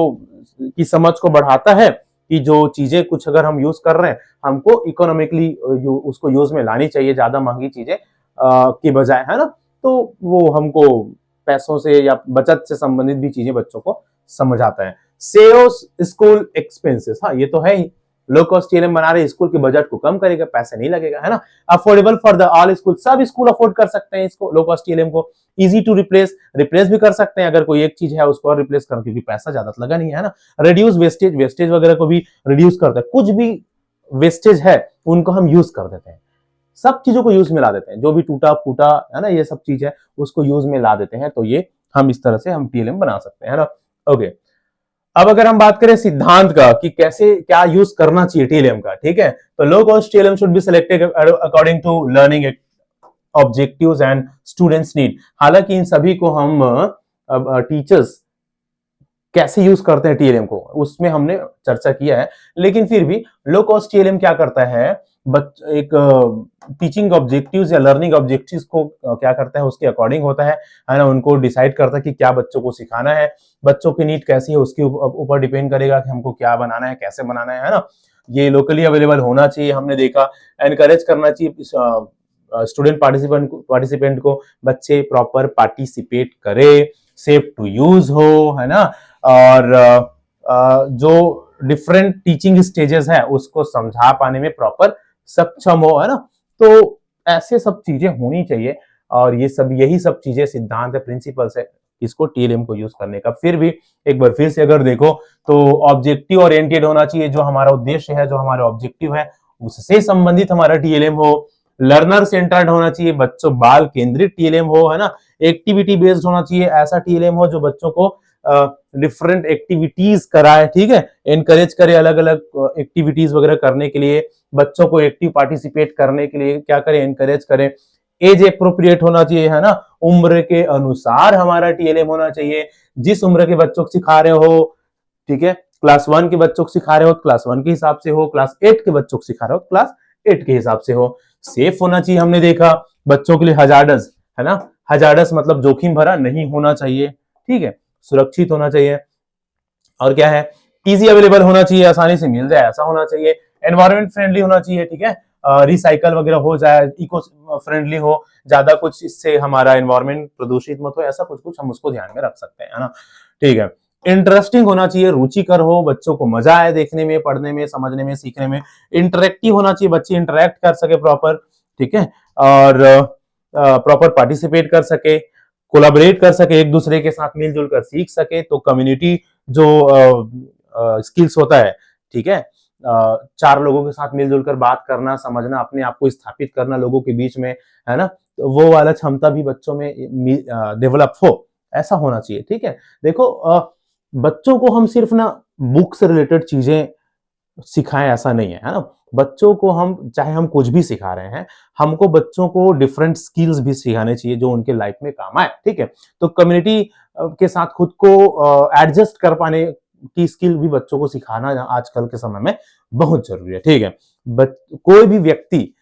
की समझ को बढ़ाता है कि जो चीजें कुछ अगर हम यूज कर रहे हैं, हमको इकोनॉमिकली उसको यूज में लानी चाहिए, ज्यादा महंगी चीजें की बजाय, है ना। तो वो हमको पैसों से या बचत से संबंधित भी चीजें बच्चों को समझाता है। सेव्स स्कूल एक्सपेंसेस, हाँ ये तो है ही, लो कॉस्ट टीएलएम बना रहे, स्कूल के बजट को कम करेगा, पैसे नहीं लगेगा, है ना। Affordable for the all school, सब स्कूल अफोर्ड कर सकते हैं इसको, लो कॉस्ट टीएलएम को। इजी टू रिप्लेस भी कर सकते हैं, अगर कोई एक चीज है उसको और रिप्लेस कर, क्योंकि पैसा ज्यादा लगा नहीं है ना। रिड्यूस वेस्टेज वगैरह को भी रिड्यूस करता है, कुछ भी वेस्टेज है उनको हम यूज कर देते हैं, सब चीजों को यूज में ला देते हैं, जो भी टूटा फूटा है ना, ये सब चीज है उसको यूज में ला देते हैं। तो ये हम इस तरह से हम टीएलएम बना सकते हैं, है ना। ओके, अब अगर हम बात करें सिद्धांत का कि कैसे क्या यूज करना चाहिए टीएलएम का, ठीक है, तो low cost TLM should be selected according to learning objectives and students need. हालांकि इन सभी को हम टीचर्स कैसे यूज करते हैं टीएलएम को, उसमें हमने चर्चा किया है, लेकिन फिर भी लो कॉस्ट टीएलएम क्या करता है, एक टीचिंग ऑब्जेक्टिव्स या लर्निंग ऑब्जेक्टिव्स को क्या करता है, उसके अकॉर्डिंग होता है ना, उनको डिसाइड करता है कि क्या बच्चों को सिखाना है, बच्चों की नीड कैसी है उसके ऊपर डिपेंड करेगा कि हमको क्या बनाना है, कैसे बनाना है ना। ये लोकली अवेलेबल होना चाहिए, हमने देखा, एनकरेज करना चाहिए स्टूडेंट पार्टिसिपेंट को बच्चे प्रॉपर पार्टिसिपेट करे, सेफ टू यूज हो, है ना, और जो डिफरेंट टीचिंग स्टेजेस है उसको समझा पाने में प्रॉपर सक्षम हो, है ना। तो ऐसे सब चीजें होनी चाहिए, और ये सब यही सब चीजें सिद्धांत है, प्रिंसिपल्स है इसको टीएलएम को यूज करने का। फिर भी एक बार फिर से अगर देखो तो ऑब्जेक्टिव ओरिएंटेड होना चाहिए, जो हमारा उद्देश्य है, जो हमारा ऑब्जेक्टिव है उससे संबंधित हमारा टीएलएम हो। लर्नर सेंटर्ड होना चाहिए, बच्चों बाल केंद्रित टीएलएम हो, है ना। एक्टिविटी बेस्ड होना चाहिए, ऐसा टीएलएम हो जो बच्चों को डिफरेंट एक्टिविटीज कराए, ठीक है, एनकरेज करे अलग अलग एक्टिविटीज वगैरह करने के लिए, बच्चों को एक्टिव पार्टिसिपेट करने के लिए क्या करें, एनकरेज करें। एज एप्रोप्रिएट होना चाहिए, है ना, उम्र के अनुसार हमारा टीएलएम होना चाहिए। जिस उम्र के बच्चों को सिखा रहे हो, ठीक है, क्लास 1 के बच्चों को सिखा रहे हो क्लास 1 के हिसाब से हो, क्लास 8 के बच्चों को सिखा रहे हो क्लास 8 के हिसाब से हो। सेफ होना चाहिए, हमने देखा बच्चों के लिए हजार्डस, है ना, हजार्डस मतलब जोखिम भरा नहीं होना चाहिए, ठीक है, सुरक्षित होना चाहिए। और क्या है, इजी अवेलेबल होना चाहिए, आसानी से मिल जाए ऐसा होना चाहिए। एनवायरमेंट फ्रेंडली होना चाहिए, ठीक है, रिसाइकल वगैरह हो जाए, इको फ्रेंडली हो, ज्यादा कुछ इससे हमारा एनवायरमेंट प्रदूषित मत हो, ऐसा कुछ कुछ हम उसको ध्यान में रख सकते हैं, है ना, ठीक है। इंटरेस्टिंग होना चाहिए, रुचिकर हो, बच्चों को मजा आए देखने में, पढ़ने में, समझने में, सीखने में। इंटरेक्टिव होना चाहिए, बच्चे इंटरेक्ट कर सके प्रॉपर, ठीक है, और प्रॉपर पार्टिसिपेट कर सके, कोलाबरेट कर सके, एक दूसरे के साथ मिलजुल कर सीख सके। तो कम्युनिटी जो स्किल्स होता है, ठीक है, चार लोगों के साथ मिलजुल कर बात करना, समझना, अपने आप को स्थापित करना लोगों के बीच में, है ना, तो वो वाला क्षमता भी बच्चों में डेवलप हो, ऐसा होना चाहिए, ठीक है। देखो बच्चों को हम सिर्फ ना बुक से रिलेटेड चीजें सिखाएं ऐसा नहीं है ना, बच्चों को हम चाहे हम कुछ भी सिखा रहे हैं, हमको बच्चों को डिफरेंट स्किल्स भी सिखाने चाहिए जो उनके लाइफ में काम आए, ठीक है। तो कम्युनिटी के साथ खुद को एडजस्ट कर पाने की स्किल भी बच्चों को सिखाना आजकल के समय में बहुत जरूरी है, ठीक है। कोई भी व्यक्ति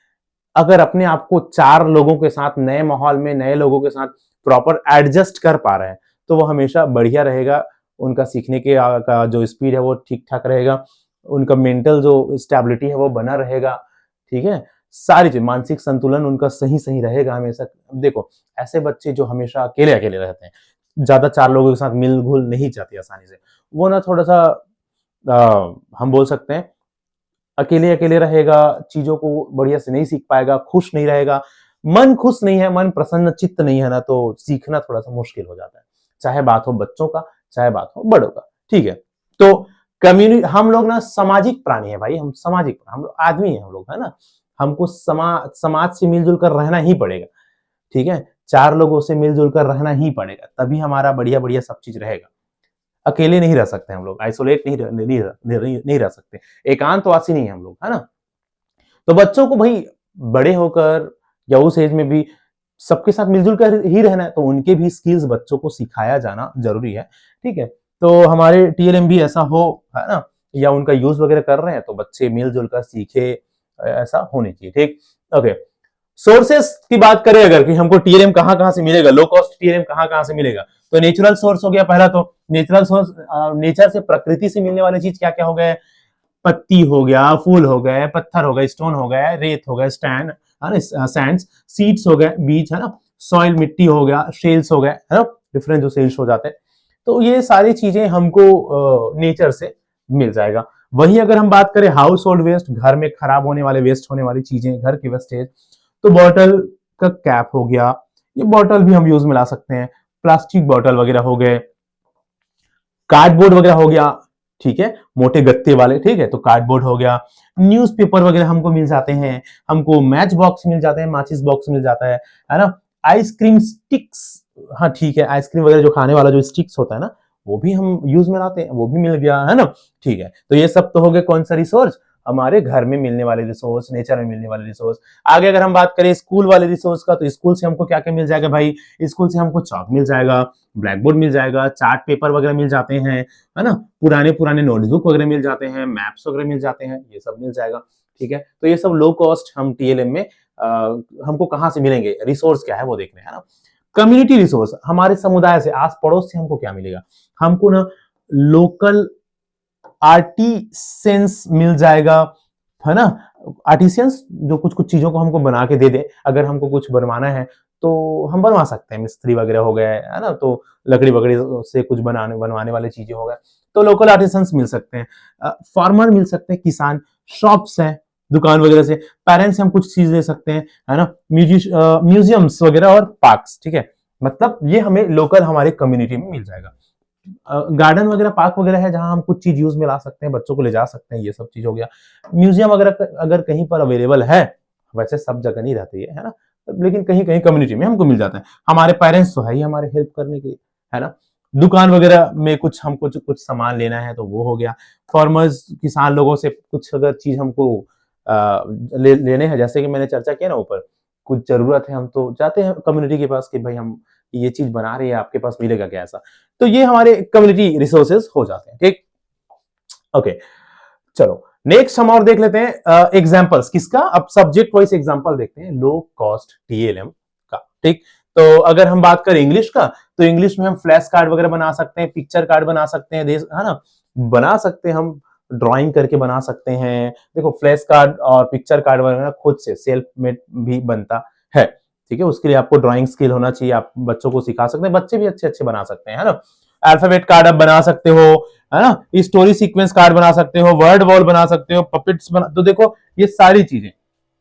अगर अपने आप को चार लोगों के साथ, नए माहौल में नए लोगों के साथ प्रॉपर एडजस्ट कर पा रहे हैं तो वो हमेशा बढ़िया रहेगा, उनका सीखने के का जो स्पीड है वो ठीक ठाक रहेगा, उनका मेंटल जो स्टेबिलिटी है वो बना रहेगा, ठीक है, सारी चीज, मानसिक संतुलन उनका सही सही रहेगा हमेशा। देखो ऐसे बच्चे जो हमेशा अकेले अकेले रहते हैं, ज्यादा चार लोगों के साथ मिल घुल नहीं जाती आसानी से, वो ना थोड़ा सा हम बोल सकते हैं अकेले अकेले रहेगा, चीजों को बढ़िया से नहीं सीख पाएगा, खुश नहीं रहेगा, मन खुश नहीं है, मन प्रसन्न चित्त नहीं है ना, तो सीखना थोड़ा सा मुश्किल हो जाता है, चाहे बात हो बच्चों का, चाहे बात हो बड़ों का, ठीक है। तो कम्युनिटी, हम लोग ना सामाजिक प्राणी है भाई, हम सामाजिक, हम लोग आदमी है, हम लोग, है ना, हमको समाज से मिलजुल कर रहना ही पड़ेगा, ठीक है, चार लोगों से मिलजुल कर रहना ही पड़ेगा, तभी हमारा बढ़िया बढ़िया सब चीज रहेगा। अकेले नहीं रह सकते हम लोग, आइसोलेट नहीं रह सकते, एकांतवासी नहीं है हम लोग, है ना। तो बच्चों को भाई बड़े होकर या उस एज में भी सबके साथ मिलजुल कर ही रहना है, तो उनके भी स्किल्स बच्चों को सिखाया जाना जरूरी है, ठीक है। तो हमारे टीएलएम भी ऐसा हो, है ना, या उनका यूज वगैरह कर रहे हैं तो बच्चे मिलजुल कर सीखे, ऐसा होनी चाहिए, ठीक। ओके, सोर्सेस की बात करें अगर कि हमको टीएलएम कहां कहां से मिलेगा, लो कॉस्ट टीएलएम कहां कहां से मिलेगा, तो नेचुरल सोर्स हो गया पहला, तो नेचुरल सोर्स, नेचर से, प्रकृति से मिलने वाली चीज क्या क्या हो गए, पत्ती हो गया, फूल हो गए, पत्थर हो गए, स्टोन हो गए, रेत हो गए, स्टैंड, है ना, सैंड्स, सीड्स हो गए, बीज, है ना, सॉइल मिट्टी हो गया, शेल्स हो गए, है ना, डिफरेंट जो शेल्स हो जाते हैं, तो ये सारी चीजें हमको नेचर से मिल जाएगा। वही अगर हम बात करें हाउस होल्ड वेस्ट, घर में खराब होने वाले, वेस्ट होने वाली चीजें, घर की वेस्टेज, तो बॉटल का कैप हो गया, ये बॉटल भी हम यूज में ला सकते हैं, प्लास्टिक बॉटल वगैरह हो गए, कार्डबोर्ड वगैरह हो गया, ठीक है, मोटे गत्ते वाले, ठीक है, तो कार्डबोर्ड हो गया, न्यूज़पेपर वगैरह हमको मिल जाते हैं, हमको मैच बॉक्स मिल जाते हैं, माचिस बॉक्स मिल जाता है ना, आइसक्रीम स्टिक्स, हाँ ठीक है, आइसक्रीम वगैरह जो खाने वाला जो स्टिक्स होता है ना, वो भी हम यूज में लाते हैं, वो भी मिल गया, है ना, ठीक है। तो ये सब तो हो गए कौन सा रिसोर्स, हमारे घर में मिलने वाले रिसोर्स, नेचर में मिलने वाले रिसोर्स। आगे अगर हम बात करें स्कूल वाले रिसोर्स का, तो स्कूल से हमको क्या क्या मिल जाएगा भाई, स्कूल से हमको चॉक मिल जाएगा, ब्लैक बोर्ड मिल जाएगा, चार्ट पेपर वगैरह मिल जाते हैं, है ना, पुराने पुराने नोटबुक वगैरह मिल जाते हैं, मैप्स वगैरह मिल जाते हैं, ये सब मिल जाएगा, ठीक है। तो ये सब लो कॉस्ट हम टीएलएम में हमको कहां से मिलेंगे, रिसोर्स क्या है वो देखना है ना। कम्युनिटी रिसोर्स, हमारे समुदाय से, आस पड़ोस से हमको क्या मिलेगा, हमको ना लोकल आर्टिसेंस मिल जाएगा, है ना, आर्टिसियंस जो कुछ कुछ चीजों को हमको बना के दे दे, अगर हमको कुछ बनवाना है तो हम बनवा सकते हैं। मिस्त्री वगैरह हो गए, है ना, तो लकड़ी वकड़ी से कुछ बनवाने वाली चीजें हो गए, तो लोकल आर्टिसंस मिल सकते हैं, फार्मर मिल सकते हैं, किसान, शॉप्स हैं, दुकान वगैरह से, पेरेंट्स से हम कुछ चीज ले सकते हैं, है ना, म्यूजियम्स वगैरह और पार्क्स, ठीक है। मतलब ये हमें लोकल हमारे कम्युनिटी में मिल जाएगा। गार्डन वगैरह, पार्क वगैरह है जहां हम कुछ चीज यूज में ला सकते हैं, बच्चों को ले जा सकते हैं, ये सब चीज हो गया। म्यूजियम अगर अगर कहीं पर अवेलेबल है, वैसे सब जगह नहीं रहती है ना, लेकिन कहीं कहीं कम्युनिटी में हमको मिल जाता है। हमारे पेरेंट्स तो है ही हमारे हेल्प करने के लिए, है ना। दुकान वगैरह में कुछ हमको कुछ सामान लेना है तो वो हो गया। फार्मर्स, किसान लोगों से कुछ अगर चीज हमको लेने हैं, जैसे कि मैंने चर्चा किया ना ऊपर, कुछ जरूरत है हम तो जाते हैं कम्युनिटी के पास कि भाई हम ये चीज बना रहे हैं, आपके पास मिलेगा क्या ऐसा। तो ये हमारे कम्युनिटी रिसोर्सेज हो जाते हैं, ठीक। ओके, चलो नेक्स्ट हम और देख लेते हैं एग्जांपल्स किसका। अब सब्जेक्ट वाइज एग्जांपल देखते हैं लो कॉस्ट टीएलएम का, ठीक। तो अगर हम बात करें इंग्लिश का, तो इंग्लिश में हम फ्लैश कार्ड वगैरह बना सकते हैं, पिक्चर कार्ड बना सकते हैं, है ना, बना सकते हैं हम, ड्राइंग करके बना सकते हैं। देखो फ्लैश कार्ड और पिक्चर कार्ड वगैरह खुद से सेल्फ मेड भी बनता है, ठीक है। उसके लिए आपको ड्राइंग स्किल होना चाहिए, आप बच्चों को सिखा सकते हैं, बच्चे भी अच्छे अच्छे बना सकते हैं, है ना। अल्फाबेट कार्ड आप बना सकते हो, है ना, स्टोरी सीक्वेंस कार्ड बना सकते हो, वर्ड वॉल बना सकते हो, पपेट्स बना, तो देखो ये सारी चीजें,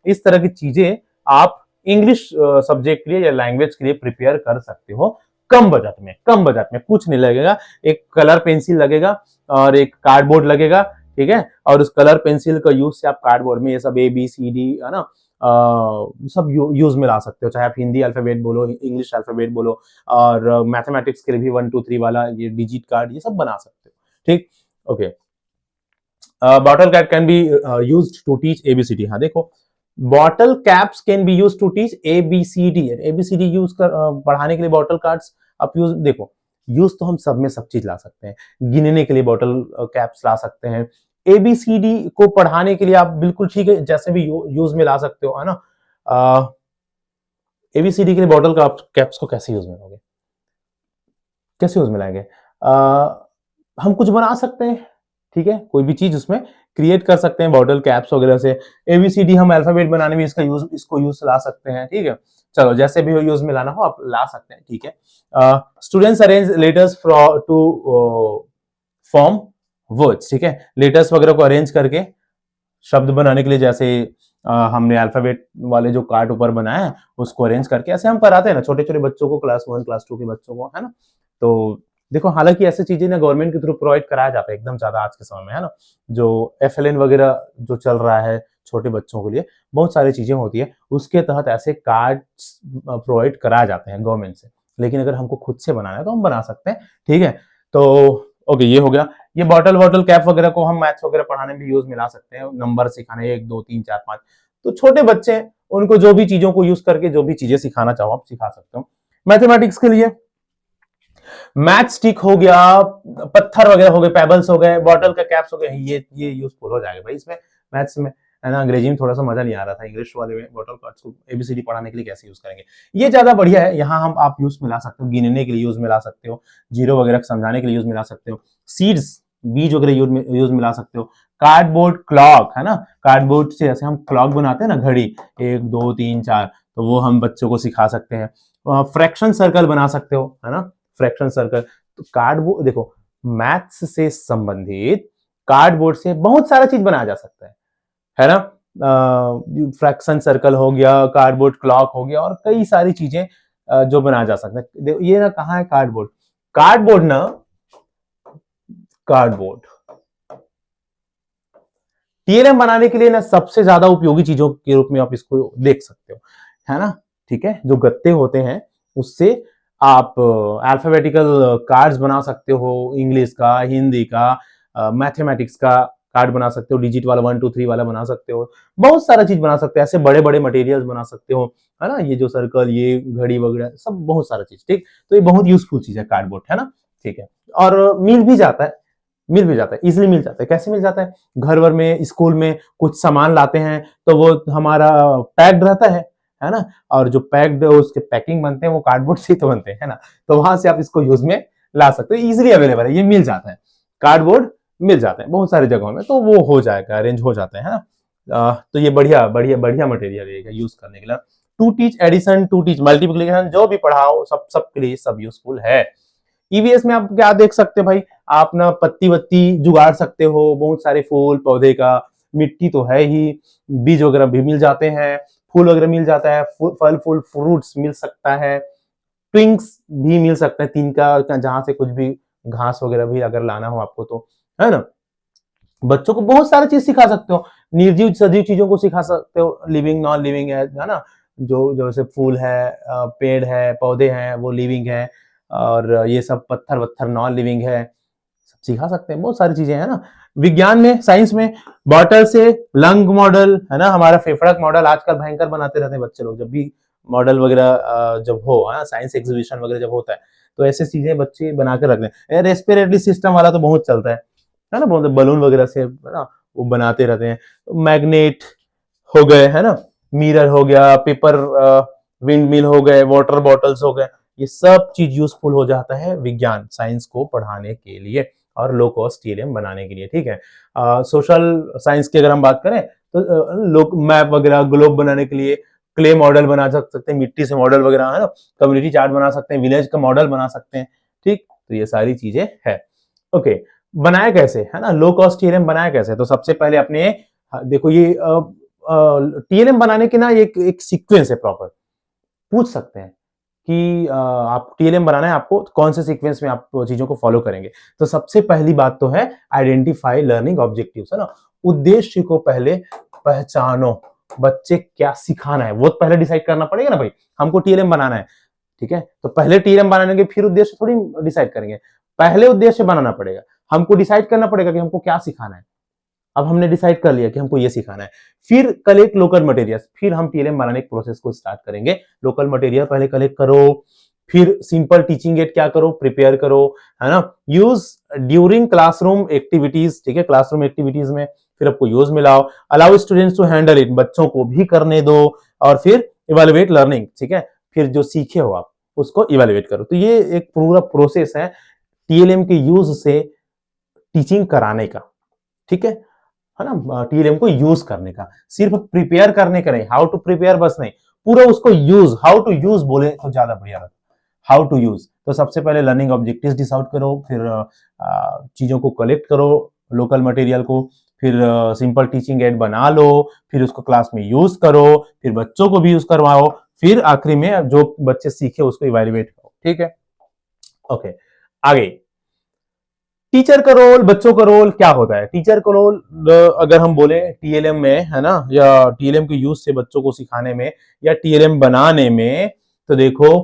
इस तरह की चीजें आप इंग्लिश सब्जेक्ट के लिए या लैंग्वेज के लिए प्रिपेयर कर सकते हो, कम बजट में। कम बजट में कुछ नहीं लगेगा, एक कलर पेंसिल लगेगा और एक कार्डबोर्ड लगेगा, ठीक है। और उस कलर पेंसिल का यूज से आप कार्डबोर्ड में ये सब ए बी सी डी, है ना, सब यूज में ला सकते हो, चाहे आप हिंदी अल्फाबेट बोलो, इंग्लिश अल्फाबेट बोलो, और मैथमेटिक्स के लिए भी 1 2 3 वाला ये डिजिट कार्ड, ये सब बना सकते हो, ठीक। Okay, bottle cap can be used to teach ABCD. हाँ देखो, bottle caps can be used to teach ABCD. ABCD use कर पढ़ाने के लिए बॉटल कार्ड्स आप यूज, देखो यूज तो हम सब में सब चीज ला सकते हैं, गिनने के लिए बॉटल कैप्स ला सकते हैं, एबीसीडी को पढ़ाने के लिए आप बिल्कुल ठीक है जैसे भी यूज में ला सकते हो, है ना। एबीसीडी के लिए बॉटल कैप्स को कैसे यूज में लाओगे, कैसे यूज में लाएंगे? हम कुछ बना सकते हैं, ठीक है, कोई भी चीज उसमें क्रिएट कर सकते हैं बॉटल कैप्स वगैरह से। एबीसीडी हम अल्फाबेट बनाने में इसको यूज ला सकते हैं, ठीक है। चलो जैसे भी यूज में लाना हो आप ला सकते हैं, ठीक है। Students arrange letters to form words, ठीक है। लेटर्स वगैरह को अरेंज करके शब्द बनाने के लिए, जैसे हमने अल्फाबेट वाले जो कार्ड ऊपर बनाए हैं उसको अरेंज करके, ऐसे हम कराते हैं ना छोटे छोटे बच्चों को, क्लास 1 क्लास 2 के बच्चों को, है ना। तो देखो हालांकि ऐसी चीजें ना गवर्नमेंट के थ्रू प्रोवाइड कराया जाता है एकदम ज्यादा आज के समय में, है ना। जो एफएलएन वगैरह जो चल रहा है छोटे बच्चों के लिए, बहुत सारी चीजें होती है, उसके तहत ऐसे कार्ड प्रोवाइड कराए जाते हैं गवर्नमेंट से। लेकिन अगर हमको खुद से बनाना है तो हम बना सकते हैं, ठीक है। तो ओके, ये हो गया। ये बॉटल वॉटल कैप वगैरह को हम मैथ्स वगैरह पढ़ाने में यूज में ला सकते हैं, नंबर सिखाने 1 2 3 4 5। तो छोटे बच्चे हैं, उनको जो भी चीजों को यूज करके जो भी चीजें सिखाना चाहो आप सिखा सकते हो। मैथमेटिक्स के लिए मैथ स्टिक हो गया, पत्थर वगैरह हो गए, पेबल्स हो गए, बॉटल का कैप्स हो गए, ये यूजफुल हो जाएगा भाई इसमें, मैथ्स में, है ना। अंग्रेजी में थोड़ा सा मजा नहीं आ रहा था, इंग्लिश वाले में बॉटल कार्ड्स को एबीसीडी पढ़ाने के लिए कैसे यूज करेंगे, ये ज्यादा बढ़िया है। यहाँ हम आप यूज में ला सकते हो, गिनने के लिए यूज में ला सकते हो, जीरो वगैरह समझाने के लिए यूज में ला सकते हो, सीड्स बीज वगैरह यूज में ला सकते हो। कार्डबोर्ड क्लॉक, है ना, कार्डबोर्ड से जैसे हम क्लॉक बनाते हैं ना, घड़ी 1 2 3 4, तो वो हम बच्चों को सिखा सकते हैं। फ्रैक्शन सर्कल बना सकते हो, है ना, फ्रैक्शन सर्कल। तो कार्डबोर्ड देखो, मैथ्स से संबंधित कार्डबोर्ड से बहुत सारा चीज बनाया जा सकता है ना। फ्रैक्शन सर्कल हो गया, कार्डबोर्ड क्लॉक हो गया, और कई सारी चीजें जो बनाया जा सकता है। ये ना कहाँ है कार्डबोर्ड, कार्डबोर्ड ना, कार्डबोर्ड टीएलएम बनाने के लिए ना सबसे ज्यादा उपयोगी चीजों के रूप में आप इसको देख सकते हो, है ना, ठीक है। जो गत्ते होते हैं उससे आप अल्फाबेटिकल कार्ड्स बना सकते हो, इंग्लिश का, हिंदी का, मैथमेटिक्स का कार्ड बना सकते हो, डिजिट वाला 1 2 3 वाला बना सकते हो, बहुत सारा चीज बना सकते हो, ऐसे बड़े बड़े मटेरियल्स बना सकते हो, है ना। ये जो सर्कल, ये घड़ी वगैरह सब बहुत सारा चीज, ठीक। तो ये बहुत यूजफुल चीज है कार्डबोर्ड, है ना, ठीक है। और मिल भी जाता है, मिल भी जाता है, इजिली मिल जाता है। कैसे मिल जाता है? घर वर में, स्कूल में कुछ सामान लाते हैं तो वो हमारा पैक्ड रहता है ना। और जो पैक्ड उसके पैकिंग बनते हैं वो कार्डबोर्ड से ही तो बनते हैं, है ना। तो वहां से आप इसको यूज में ला सकते हो, इजिली अवेलेबल है, ये मिल जाता है, कार्डबोर्ड मिल जाते हैं बहुत सारी जगहों में, तो वो हो जाएगा, अरेंज हो जाता है ना। तो ये बढ़िया बढ़िया बढ़िया मटेरियल है यूज करने के लिए। To teach addition, to teach multiplication, जो भी पढ़ाओ सब सबके लिए सब यूजफुल है। ईवीएस में आप क्या देख सकते हैं भाई, आप ना पत्ती वत्ती जुगाड़ सकते हो, बहुत सारे फूल पौधे का, मिट्टी तो है ही, बीज वगैरह भी मिल जाते हैं, फूल वगैरह मिल जाता है, फल फूल फ्रूट्स मिल सकता है, ट्विंक्स भी मिल सकते हैं, तिनका जहां से कुछ भी घास वगैरह भी अगर लाना हो आपको तो, है ना। बच्चों को बहुत सारी चीज सिखा सकते हो, निर्जीव सजीव चीजों को सिखा सकते हो, लिविंग नॉन लिविंग है ना, जो जैसे फूल है, पेड़ है, पौधे हैं वो लिविंग है, और ये सब पत्थर वत्थर नॉन लिविंग है, सब सिखा सकते हैं, बहुत सारी चीजें है ना। विज्ञान में, साइंस में, बॉटल से लंग मॉडल है ना, हमारा फेफड़ा मॉडल आजकल भयंकर बनाते रहते हैं बच्चे लोग, जब भी मॉडल वगैरह जब हो, है ना, साइंस एग्जीबिशन वगैरह जब होता है तो ऐसे चीजें बच्चे बना के रख लें। रेस्पिरेटरी सिस्टम वाला तो बहुत चलता है ना, बहुत बलून वगैरह से, है ना, वो बनाते रहते हैं। मैग्नेट हो गए, है ना, मिरर हो गया, पेपर विंड मिल हो गए, वाटर बॉटल्स हो गए, ये सब चीज यूजफुल हो जाता है विज्ञान साइंस को पढ़ाने के लिए और लो कॉस्ट टीएलएम बनाने के लिए, ठीक है। सोशल साइंस की अगर हम बात करें तो लोग मैप वगैरह ग्लोब बनाने के लिए क्ले मॉडल बना सकते हैं, मिट्टी से मॉडल वगैरह, है ना, कम्युनिटी चार्ट बना सकते हैं, विलेज का मॉडल बना सकते हैं, ठीक। तो ये सारी चीजें है। ओके, बनाया कैसे, है ना, लो कॉस्ट टीएलएम बनाया कैसे, तो सबसे पहले अपने देखो ये टीएलएम बनाने के ना एक एक सीक्वेंस है प्रॉपर, पूछ सकते हैं कि आप टीएलएम बनाना है आपको, कौन से सीक्वेंस में आप चीजों को फॉलो करेंगे। तो सबसे पहली बात तो है आइडेंटिफाई लर्निंग ऑब्जेक्टिव्स, है ना, उद्देश्य को पहले पहचानो, बच्चे क्या सिखाना है वो पहले डिसाइड करना पड़ेगा ना भाई, हमको टीएलएम बनाना है, ठीक है, तो पहले टीएलएम बनाने के फिर उद्देश्य थोड़ी डिसाइड करेंगे, पहले उद्देश्य बनाना पड़ेगा, हमको डिसाइड करना पड़ेगा कि हमको क्या सिखाना है। अब हमने डिसाइड कर लिया कि हमको ये सिखाना है, फिर कलेक्ट लोकल मटेरियल, फिर हम टीएलएम बनाने के प्रोसेस को स्टार्ट करेंगे। लोकल मटेरियल पहले कलेक्ट करो, फिर सिंपल टीचिंग एड क्या करो, प्रिपेयर करो, है ना, यूज ड्यूरिंग क्लासरूम एक्टिविटीज, ठीक है, क्लासरूम एक्टिविटीज में फिर आपको यूज मिलाओ, allow students to handle it, बच्चों को भी करने दो, और फिर इवेलुएट लर्निंग, ठीक है, फिर जो सीखे हो आप उसको इवेलुएट करो। तो ये एक पूरा प्रोसेस है टीएलएम के यूज से टीचिंग कराने का, ठीक है ना, टीएलएम को यूज करने का, सिर्फ प्रिपेयर करने का नहीं, हाउ टू प्रिपेयर बस नहीं, पूरा उसको यूज, हाउ टू यूज बोले तो ज्यादा बढ़िया रहता, हाउ टू यूज। तो सबसे पहले लर्निंग ऑब्जेक्टिव्स डिसाइड करो, फिर चीजों को कलेक्ट करो, लोकल मटेरियल को, फिर सिंपल टीचिंग एड बना लो, फिर उसको क्लास में यूज करो, फिर बच्चों को भी यूज करवाओ, फिर आखिरी में जो बच्चे सीखे उसको इवेल्युएट करो, ठीक है। ओके, आगे टीचर का रोल, बच्चों का रोल क्या होता है। टीचर का रोल अगर हम बोले टीएलएम में, है ना, या टीएलएम के यूज से बच्चों को सिखाने में या टीएलएम बनाने में, तो देखो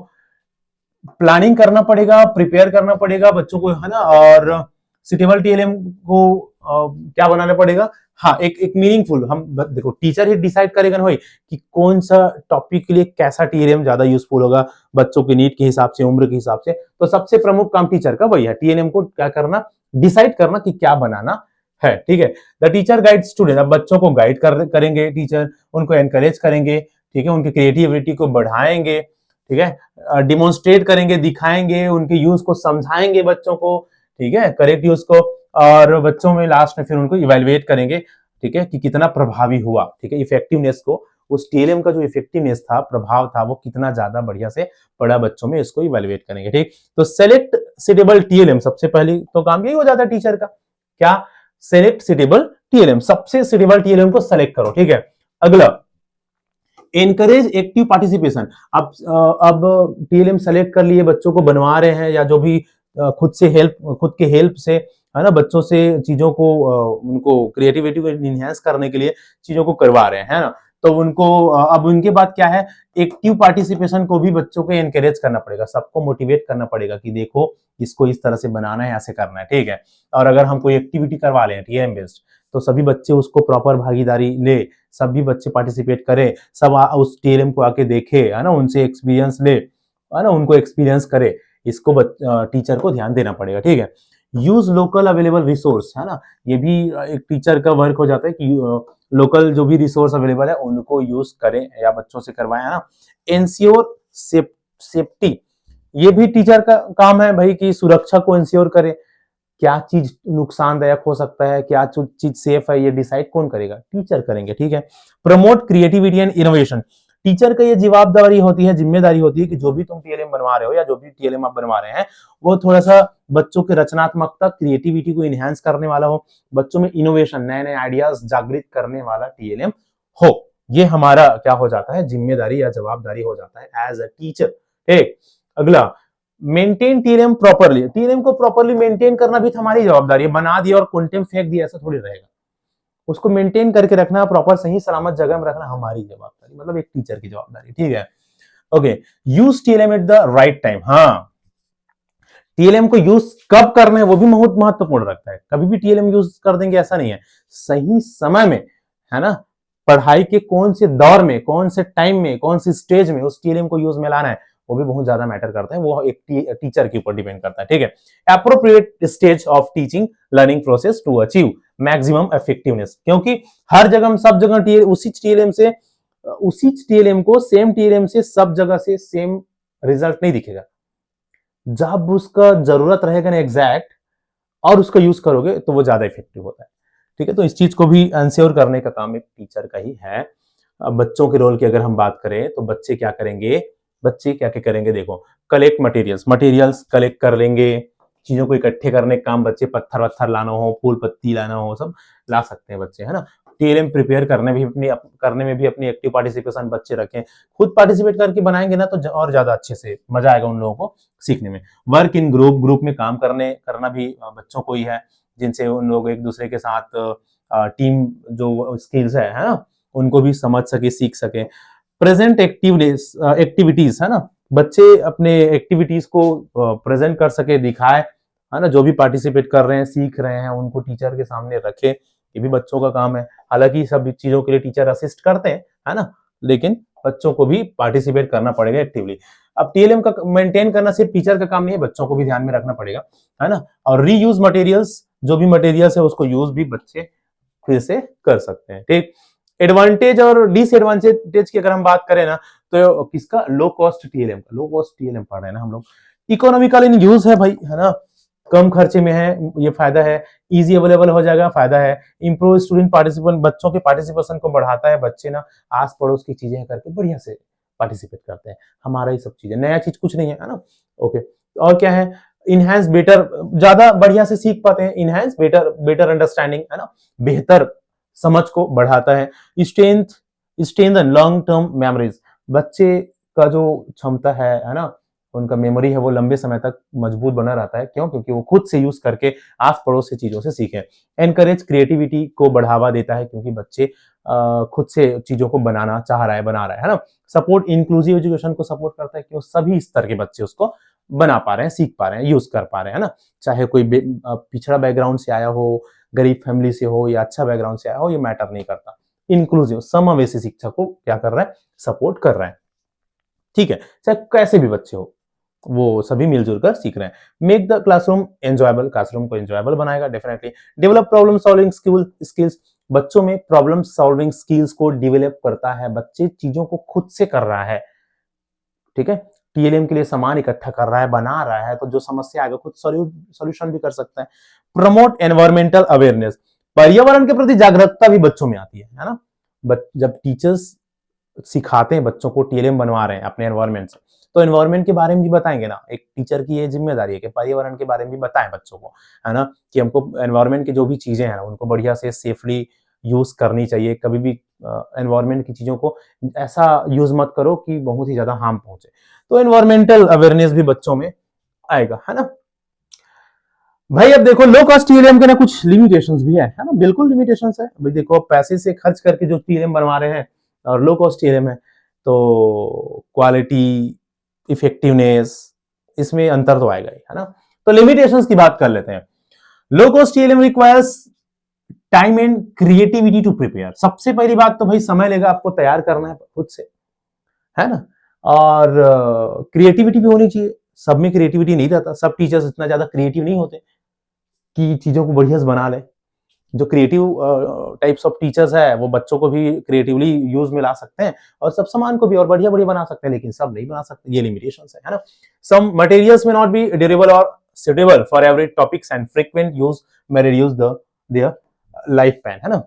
प्लानिंग करना पड़ेगा, प्रिपेयर करना पड़ेगा बच्चों को, है ना, और सुटेबल टीएलएम को क्या बनाना पड़ेगा, हाँ, एक एक मीनिंगफुल, हम देखो टीचर ही डिसाइड करेगा ना भाई कि कौन सा टॉपिक के लिए कैसा टीएलएम ज्यादा यूजफुल होगा, बच्चों के नीड के हिसाब से, उम्र के हिसाब से। तो सबसे प्रमुख काम टीचर का वही है, टीएलएम को क्या करना, डिसाइड करना कि क्या बनाना है, ठीक है। द टीचर गाइड स्टूडेंट, अब बच्चों को गाइड करेंगे टीचर, उनको एनकरेज करेंगे, ठीक है, उनकी क्रिएटिविटी को बढ़ाएंगे, ठीक है, डिमोन्स्ट्रेट करेंगे, दिखाएंगे, उनके यूज को समझाएंगे बच्चों को, ठीक है, करेक्ट यूज को, और बच्चों में लास्ट में फिर उनको इवेल्युएट करेंगे, ठीक है, कि कितना प्रभावी हुआ, ठीक है, इफेक्टिवनेस को, उस टीएलएम का जो इफेक्टिवनेस था, प्रभाव था, वो कितना ज्यादा बढ़िया से पड़ा बच्चों में, इसको इवेल्युएट करेंगे, ठीक। तो सेलेक्ट सुटेबल टीएलएम, सबसे पहले तो काम यही हो जाता है टीचर का, क्या, सेलेक्ट सुटेबल टीएलएम, सबसे सुटेबल टीएलएम को सेलेक्ट करो, ठीक है। अगला, एनकरेज एक्टिव पार्टिसिपेशन, अब टीएलएम सेलेक्ट कर लिए, बच्चों को बनवा रहे हैं, या जो भी खुद के हेल्प से, है ना, बच्चों से चीजों को उनको क्रिएटिविटी को इनहेंस करने के लिए चीजों को करवा रहे हैं, है ना, तो उनको अब उनके बाद क्या है, एक्टिव पार्टिसिपेशन को भी बच्चों को एनकरेज करना पड़ेगा, सबको मोटिवेट करना पड़ेगा कि देखो इसको इस तरह से बनाना है, ऐसे करना है, ठीक है। और अगर हम कोई एक्टिविटी करवा लें टीएलएम बेस्ड, तो सभी बच्चे उसको प्रॉपर भागीदारी ले, सभी बच्चे पार्टिसिपेट करें, सब उस टीएलएम को आके देखे, है ना, उनसे एक्सपीरियंस ले, है ना, उनको एक्सपीरियंस करे, इसको टीचर को ध्यान देना पड़ेगा, ठीक है। यूज लोकल अवेलेबल रिसोर्स, है ना, ये भी एक टीचर का वर्क हो जाता है कि लोकल जो भी रिसोर्स अवेलेबल है उनको यूज करें या बच्चों से करवाएं, है ना। इंश्योर सेफ्टी, ये भी टीचर का काम है भाई कि सुरक्षा को इंश्योर करे, क्या चीज नुकसानदायक हो सकता है, क्या चीज सेफ है, ये डिसाइड कौन करेगा? टीचर करेंगे, ठीक है। Promote creativity and innovation, teacher का ये जवाबदारी होती है, जिम्मेदारी होती है कि जो भी तुम टीएलएम बनवा रहे हो या जो भी टीएलएम आप बनवा रहे हैं, वो थोड़ा सा बच्चों के रचनात्मकता, क्रिएटिविटी को इनहेंस करने वाला हो, बच्चों में इनोवेशन, नए नए आइडियाज जागृत करने वाला टीएलएम हो। ये हमारा क्या हो जाता है, जिम्मेदारी या जवाबदारी हो जाता है एज अ टीचर। ठीक, अगला, मेंटेन टीएलएम प्रॉपरली, टीएलएम को प्रॉपरली मेंटेन करना भी हमारी जवाबदारी है। बना दिया और कंटेम फेंक दिया ऐसा थोड़ी रहेगा, उसको मेंटेन करके रखना, प्रॉपर सही सलामत जगह में रखना हमारी जवाबदारी, मतलब एक टीचर की जवाबदारी, ठीक है। Okay, use TLM at the right time, हाँ, टीएलएम को यूज कब करना है वो भी बहुत महत्वपूर्ण रखता है। कभी भी टीएलएम यूज कर देंगे ऐसा नहीं है, सही समय में, है ना, पढ़ाई के कौन से दौर में, कौन से टाइम में, कौन सी स्टेज में उस टीएलएम को यूज में लाना है, वो भी बहुत ज्यादा मैटर करता है, वो एक टीचर के ऊपर डिपेंड करता है, ठीक है। Appropriate stage of teaching learning process to achieve maximum effectiveness, क्योंकि हर जगह सब जगह उसी टीएलएम को सेम टीएलएम से सब जगह से सेम रिजल्ट नहीं दिखेगा। जब उसका जरूरत रहेगा ना एग्जैक्ट, और उसका यूज करोगे तो वो ज्यादा इफेक्टिव होता है, ठीक है। तो इस चीज को भी इंश्योर करने का काम एक टीचर का ही है। अब बच्चों के रोल की अगर हम बात करें तो बच्चे क्या करेंगे, बच्चे क्या क्या करेंगे, देखो, कलेक्ट मटेरियल्स कलेक्ट कर लेंगे, चीजों को इकट्ठे करने का काम बच्चे, पत्थर वत्थर लाना हो, फूल पत्ती लाना हो, सब ला सकते हैं बच्चे, है ना। टीएलएम प्रिपेयर करने में भी अपनी एक्टिव पार्टिसिपेशन बच्चे रखें, खुद पार्टिसिपेट करके बनाएंगे ना तो और ज्यादा अच्छे से मजा आएगा उन लोगों को सीखने में। वर्क इन ग्रुप में काम करना भी बच्चों को ही है, जिनसे उन लोग एक दूसरे के साथ टीम जो स्किल्स है ना, उनको भी समझ सके, सीख सके। प्रेजेंट एक्टिविटीज, है ना, बच्चे अपने एक्टिविटीज को प्रेजेंट कर सके, दिखाए, है ना, जो भी पार्टिसिपेट कर रहे हैं, सीख रहे हैं, उनको टीचर के सामने रखे, ये भी बच्चों का काम है। हालांकि सब चीजों के लिए टीचर असिस्ट करते हैं, है ना, लेकिन बच्चों को भी पार्टिसिपेट करना पड़ेगा एक्टिवली। अब टीएलएम का मेंटेन करना सिर्फ टीचर का काम नहीं है, बच्चों को भी ध्यान में रखना पड़ेगा, है ना। और रीयूज मटेरियल्स, जो भी मटेरियल्स है उसको यूज भी बच्चे फिर से कर सकते हैं, ठीक। एडवांटेज और डिसएडवांटेज की अगर हम बात करें ना, तो किसका, लो कॉस्ट टीएलएम का, लो कॉस्ट टीएलएम पढ़ रहे हैं ना हम लोग, इकोनॉमिकल इन यूज है भाई, है ना, कम खर्चे में है, ये फायदा है, इजी अवेलेबल हो जाएगा, फायदा है। इंप्रूव स्टूडेंट पार्टिसिपेशन, बच्चों के पार्टिसिपेशन को बढ़ाता है, बच्चे ना आस पड़ोस की चीजें करके बढ़िया से पार्टिसिपेट करते हैं, हमारा ही सब चीजें, नया चीज कुछ नहीं है ना। ओके, और क्या है, इनहेंस बेटर, ज्यादा बढ़िया से सीख पाते हैं, इनहेंस बेटर अंडरस्टैंडिंग, है ना, बेहतर समझ को बढ़ाता है। स्ट्रेंथन लॉन्ग टर्म मेमोरीज, बच्चे का जो क्षमता है ना, उनका मेमोरी है वो लंबे समय तक मजबूत बना रहता है, क्यों, क्योंकि वो खुद से यूज करके आस पड़ोस से चीजों से सीखे। एनकरेज क्रिएटिविटी को बढ़ावा देता है, क्योंकि बच्चे खुद से चीजों को बनाना चाह रहा है, बना रहा है ना। सपोर्ट इंक्लूसिव एजुकेशन को सपोर्ट करता है, क्यों, सभी स्तर के बच्चे उसको बना पा रहे हैं, सीख पा रहे हैं, यूज कर पा रहे हैं, है ना। चाहे कोई पिछड़ा बैकग्राउंड से आया हो, गरीब फैमिली से हो या अच्छा बैकग्राउंड से आया हो, ये मैटर नहीं करता। इंक्लूसिव समावेशी शिक्षा को क्या कर रहा है, सपोर्ट कर रहा है, ठीक है। चाहे कैसे भी बच्चे हो, वो सभी मिलजुल कर सीख रहे हैं। Make the classroom enjoyable, classroom को एंजॉयबल बनाएगा definitely. Develop problem solving skills, बच्चों में प्रॉब्लम सॉल्विंग स्किल्स को डेवलप करता है, बच्चे चीजों को खुद से कर रहा है, ठीक है। टीएलएम के लिए सामान इकट्ठा कर रहा है, बना रहा है, तो जो समस्या आएगा खुद सॉल्यूशन भी कर सकता है। प्रमोट एनवायरमेंटल अवेयरनेस, पर्यावरण के प्रति जागरूकता भी बच्चों में आती है ना। जब टीचर्स सिखाते हैं बच्चों को, टीएलएम बनवा रहे हैं अपने एनवायरमेंट से, तो एनवायरमेंट के बारे में भी बताएंगे ना, एक टीचर की ये जिम्मेदारी है कि पर्यावरण के बारे में भी बताएं बच्चों को, है ना, कि हमको एनवायरमेंट की जो भी चीजें हैं ना उनको बढ़िया से सेफली यूज करनी चाहिए। कभी भी एनवायरमेंट की चीजों को ऐसा यूज मत करो कि बहुत ही ज्यादा हार्म पहुंचे, तो एनवायरमेंटल अवेयरनेस भी बच्चों में आएगा, है ना। भाई अब देखो, लो कॉस्ट टीएलएम के ना कुछ लिमिटेशंस भी है ना, बिल्कुल लिमिटेशंस है भाई। देखो, पैसे से खर्च करके जो टीएलएम बनवा रहे हैं और लो कॉस्ट टीएलएम है, तो क्वालिटी, इफेक्टिवनेस, इसमें अंतर तो आएगा ही, है ना। तो लिमिटेशंस की बात कर लेते हैं। Low cost TLM requires time and creativity to prepare. सबसे पहली बात तो भाई समय लेगा आपको तैयार करना है खुद से, है ना, और क्रिएटिविटी भी होनी चाहिए। सब में क्रिएटिविटी नहीं रहता, सब टीचर्स इतना ज्यादा क्रिएटिव नहीं होते कि चीजों को बढ़िया से बना ले। जो क्रिएटिव टाइप्स ऑफ टीचर्स है वो बच्चों को भी क्रिएटिवली यूज में ला सकते हैं और सब सामान को भी और बढ़िया बढ़िया बना सकते हैं, लेकिन सब नहीं बना सकते, ये लिमिटेशंस है ना। सम मटेरियल्स में नॉट बी ड्यूरेबल और suitable for every topics and frequent use may reduce their life pan, है ना।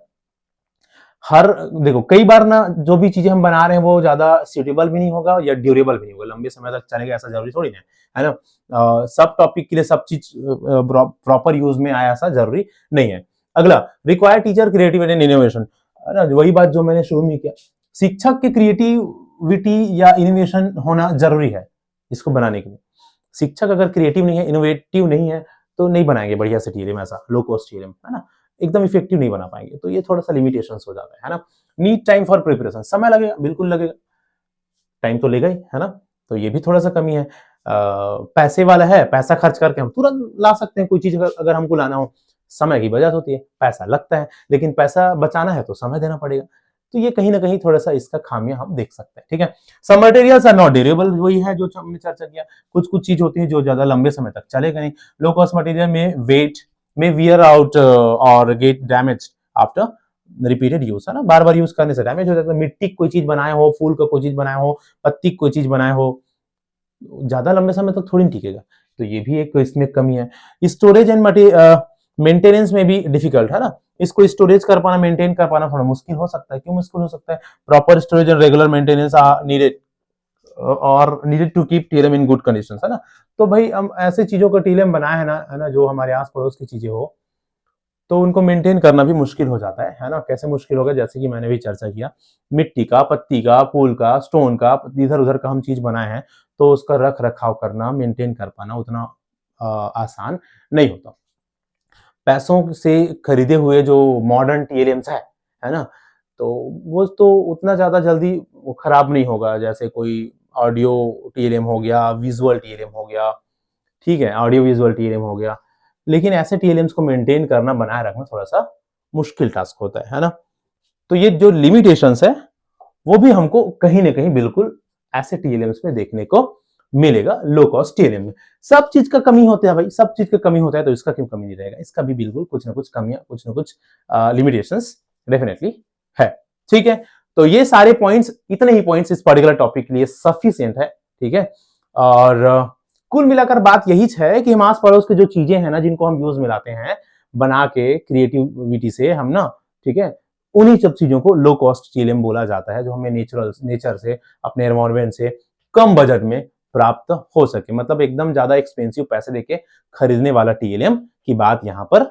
हर देखो कई बार ना जो भी चीजें हम बना रहे हैं वो ज्यादा सुटेबल भी नहीं होगा या ड्यूरेबल भी नहीं होगा, लंबे समय तक चलेगा ऐसा जरूरी थोड़ी है ना। सब टॉपिक के लिए सब चीज प्रॉपर यूज में आया ऐसा जरूरी नहीं है। अगला, require teacher creativity and innovation, है ना, वही बात जो मैंने शुरू में किया, शिक्षक के क्रिएटिविटी या इनोवेशन होना जरूरी है इसको बनाने के लिए। शिक्षक अगर क्रिएटिव नहीं है, इनोवेटिव नहीं है, तो नहीं बनाएंगे बढ़िया से टीएलएम, ऐसा लो कॉस्ट टीएलएम, है ना, एकदम इफेक्टिव नहीं बना पाएंगे। तो ये थोड़ा सा लिमिटेशंस हो जाता है ना। नीड टाइम फॉर प्रिपरेशन, समय लगेगा, बिल्कुल लगेगा, टाइम तो लेगा ही, है ना। तो ये भी थोड़ा सा कमी है। पैसे वाला है, पैसा खर्च करके हम तुरंत ला सकते हैं कोई चीज, अगर हमको लाना हो, समय की बचत होती है, पैसा लगता है, लेकिन पैसा बचाना है तो समय देना पड़ेगा। तो ये कहीं ना कहीं थोड़ा सा इसका खामियां हम देख सकते हैं, ठीक है। Some materials are not durable, वही है जो हमने चर्चा किया, कुछ चीज होती है जो ज्यादा लंबे समय तक चलेगा नहीं। लो कॉस्ट मटेरियल में वेट में वियर आउट और gate damage after repeated use, है ना, बार बार यूज करने से डैमेज हो जाता है। मिट्टी कोई चीज बनाए हो, फूल का कोई चीज बनाए हो, पत्ती कोई चीज बनाए हो, ज्यादा लंबे समय तक थोड़ी टिकेगा। तो ये भी एक इसमें कमी है। स्टोरेज एंड मेंटेनेंस में भी डिफिकल्ट, है ना, इसको स्टोरेज कर पाना, मेंटेन कर पाना थोड़ा मुश्किल हो सकता है। क्यों मुश्किल हो सकता है? Proper storage and regular maintenance are needed और needed to keep TLM in good conditions, है ना। तो भाई हम ऐसे चीजों का टीएलएम बनाए है ना, जो हमारे आस पड़ोस की चीजें हो, तो उनको मेंटेन करना भी मुश्किल हो जाता है ना। कैसे मुश्किल होगा? जैसे कि मैंने भी चर्चा किया, मिट्टी का, पत्ती का, फूल का, स्टोन का, इधर उधर का हम चीज बनाए हैं, तो उसका रख रखाव करना, मेंटेन कर पाना उतना आसान नहीं होता। पैसों से खरीदे हुए जो मॉडर्न टीएलएम्स है ना, तो वो तो उतना ज्यादा जल्दी खराब नहीं होगा, जैसे कोई ऑडियो टीएलएम हो गया, विजुअल टीएलएम हो गया, ठीक है, ऑडियो विजुअल टीएलएम हो गया। लेकिन ऐसे टीएलएम्स को मेंटेन करना, बनाए रखना थोड़ा सा मुश्किल टास्क होता है ना। तो ये जो लिमिटेशंस है वो भी हमको कहीं ना कहीं बिल्कुल ऐसे टीएलएम्स में देखने को मिलेगा, लो कॉस्ट टीएलएम में। सब चीज का कमी होता है भाई, सब चीज का कमी होता है, तो इसका क्यों कमी नहीं रहेगा? इसका भी बिल्कुल कुछ ना कुछ कमियां, कुछ ना कुछ लिमिटेशंस डेफिनेटली है, ठीक है। तो ये सारे पॉइंट्स, इतने ही पॉइंट्स इस पर्टिकुलर टॉपिक के लिए सफिशिएंट है, ठीक है। और कुल मिलाकर बात यही है कि हम आस पड़ोस की जो चीजें हैं ना, जिनको हम यूज में लाते हैं बना के क्रिएटिविटी से हम ना, ठीक है, उन्हीं सब चीजों को लो कॉस्ट टीएलएम बोला जाता है, जो हमें नेचर से, अपने एनवायरमेंट से कम बजट में प्राप्त हो सके। मतलब एकदम ज्यादा एक्सपेंसिव पैसे देके खरीदने वाला टीएलएम की बात यहां पर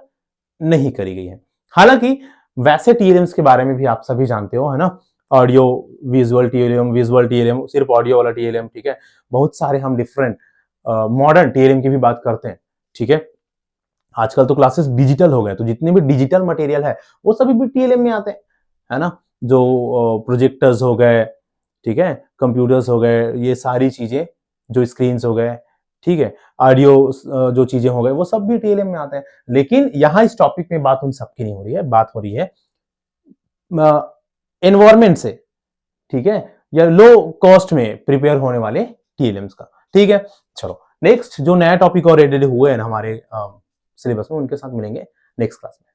नहीं करी गई है। हालांकि वैसे टीएलएम्स के बारे में भी आप सभी जानते हो, है ना, ऑडियो विजुअल टीएलएम, सिर्फ ऑडियो वाला टीएलएम, ठीक है। बहुत सारे हम डिफरेंट मॉडर्न टीएलएम की भी बात करते हैं, ठीक है। आजकल तो क्लासेस डिजिटल हो गए, तो जितने भी डिजिटल मटेरियल है वो सभी भी टीएलएम में आते हैं, है ना। जो प्रोजेक्टर्स हो गए, ठीक है, कंप्यूटर्स हो गए, ये सारी चीजें, जो स्क्रीन्स हो गए, ठीक है, ऑडियो जो चीजें हो गए, वो सब भी टीएलएम में आते हैं। लेकिन यहाँ इस टॉपिक में बात उन सबकी नहीं हो रही है, बात हो रही है एनवायरमेंट से, ठीक है, या लो कॉस्ट में प्रिपेयर होने वाले टीएलएम्स का, ठीक है। चलो नेक्स्ट जो नया टॉपिक और एडेड हुए हैं हमारे सिलेबस में, उनके साथ मिलेंगे नेक्स्ट क्लास में।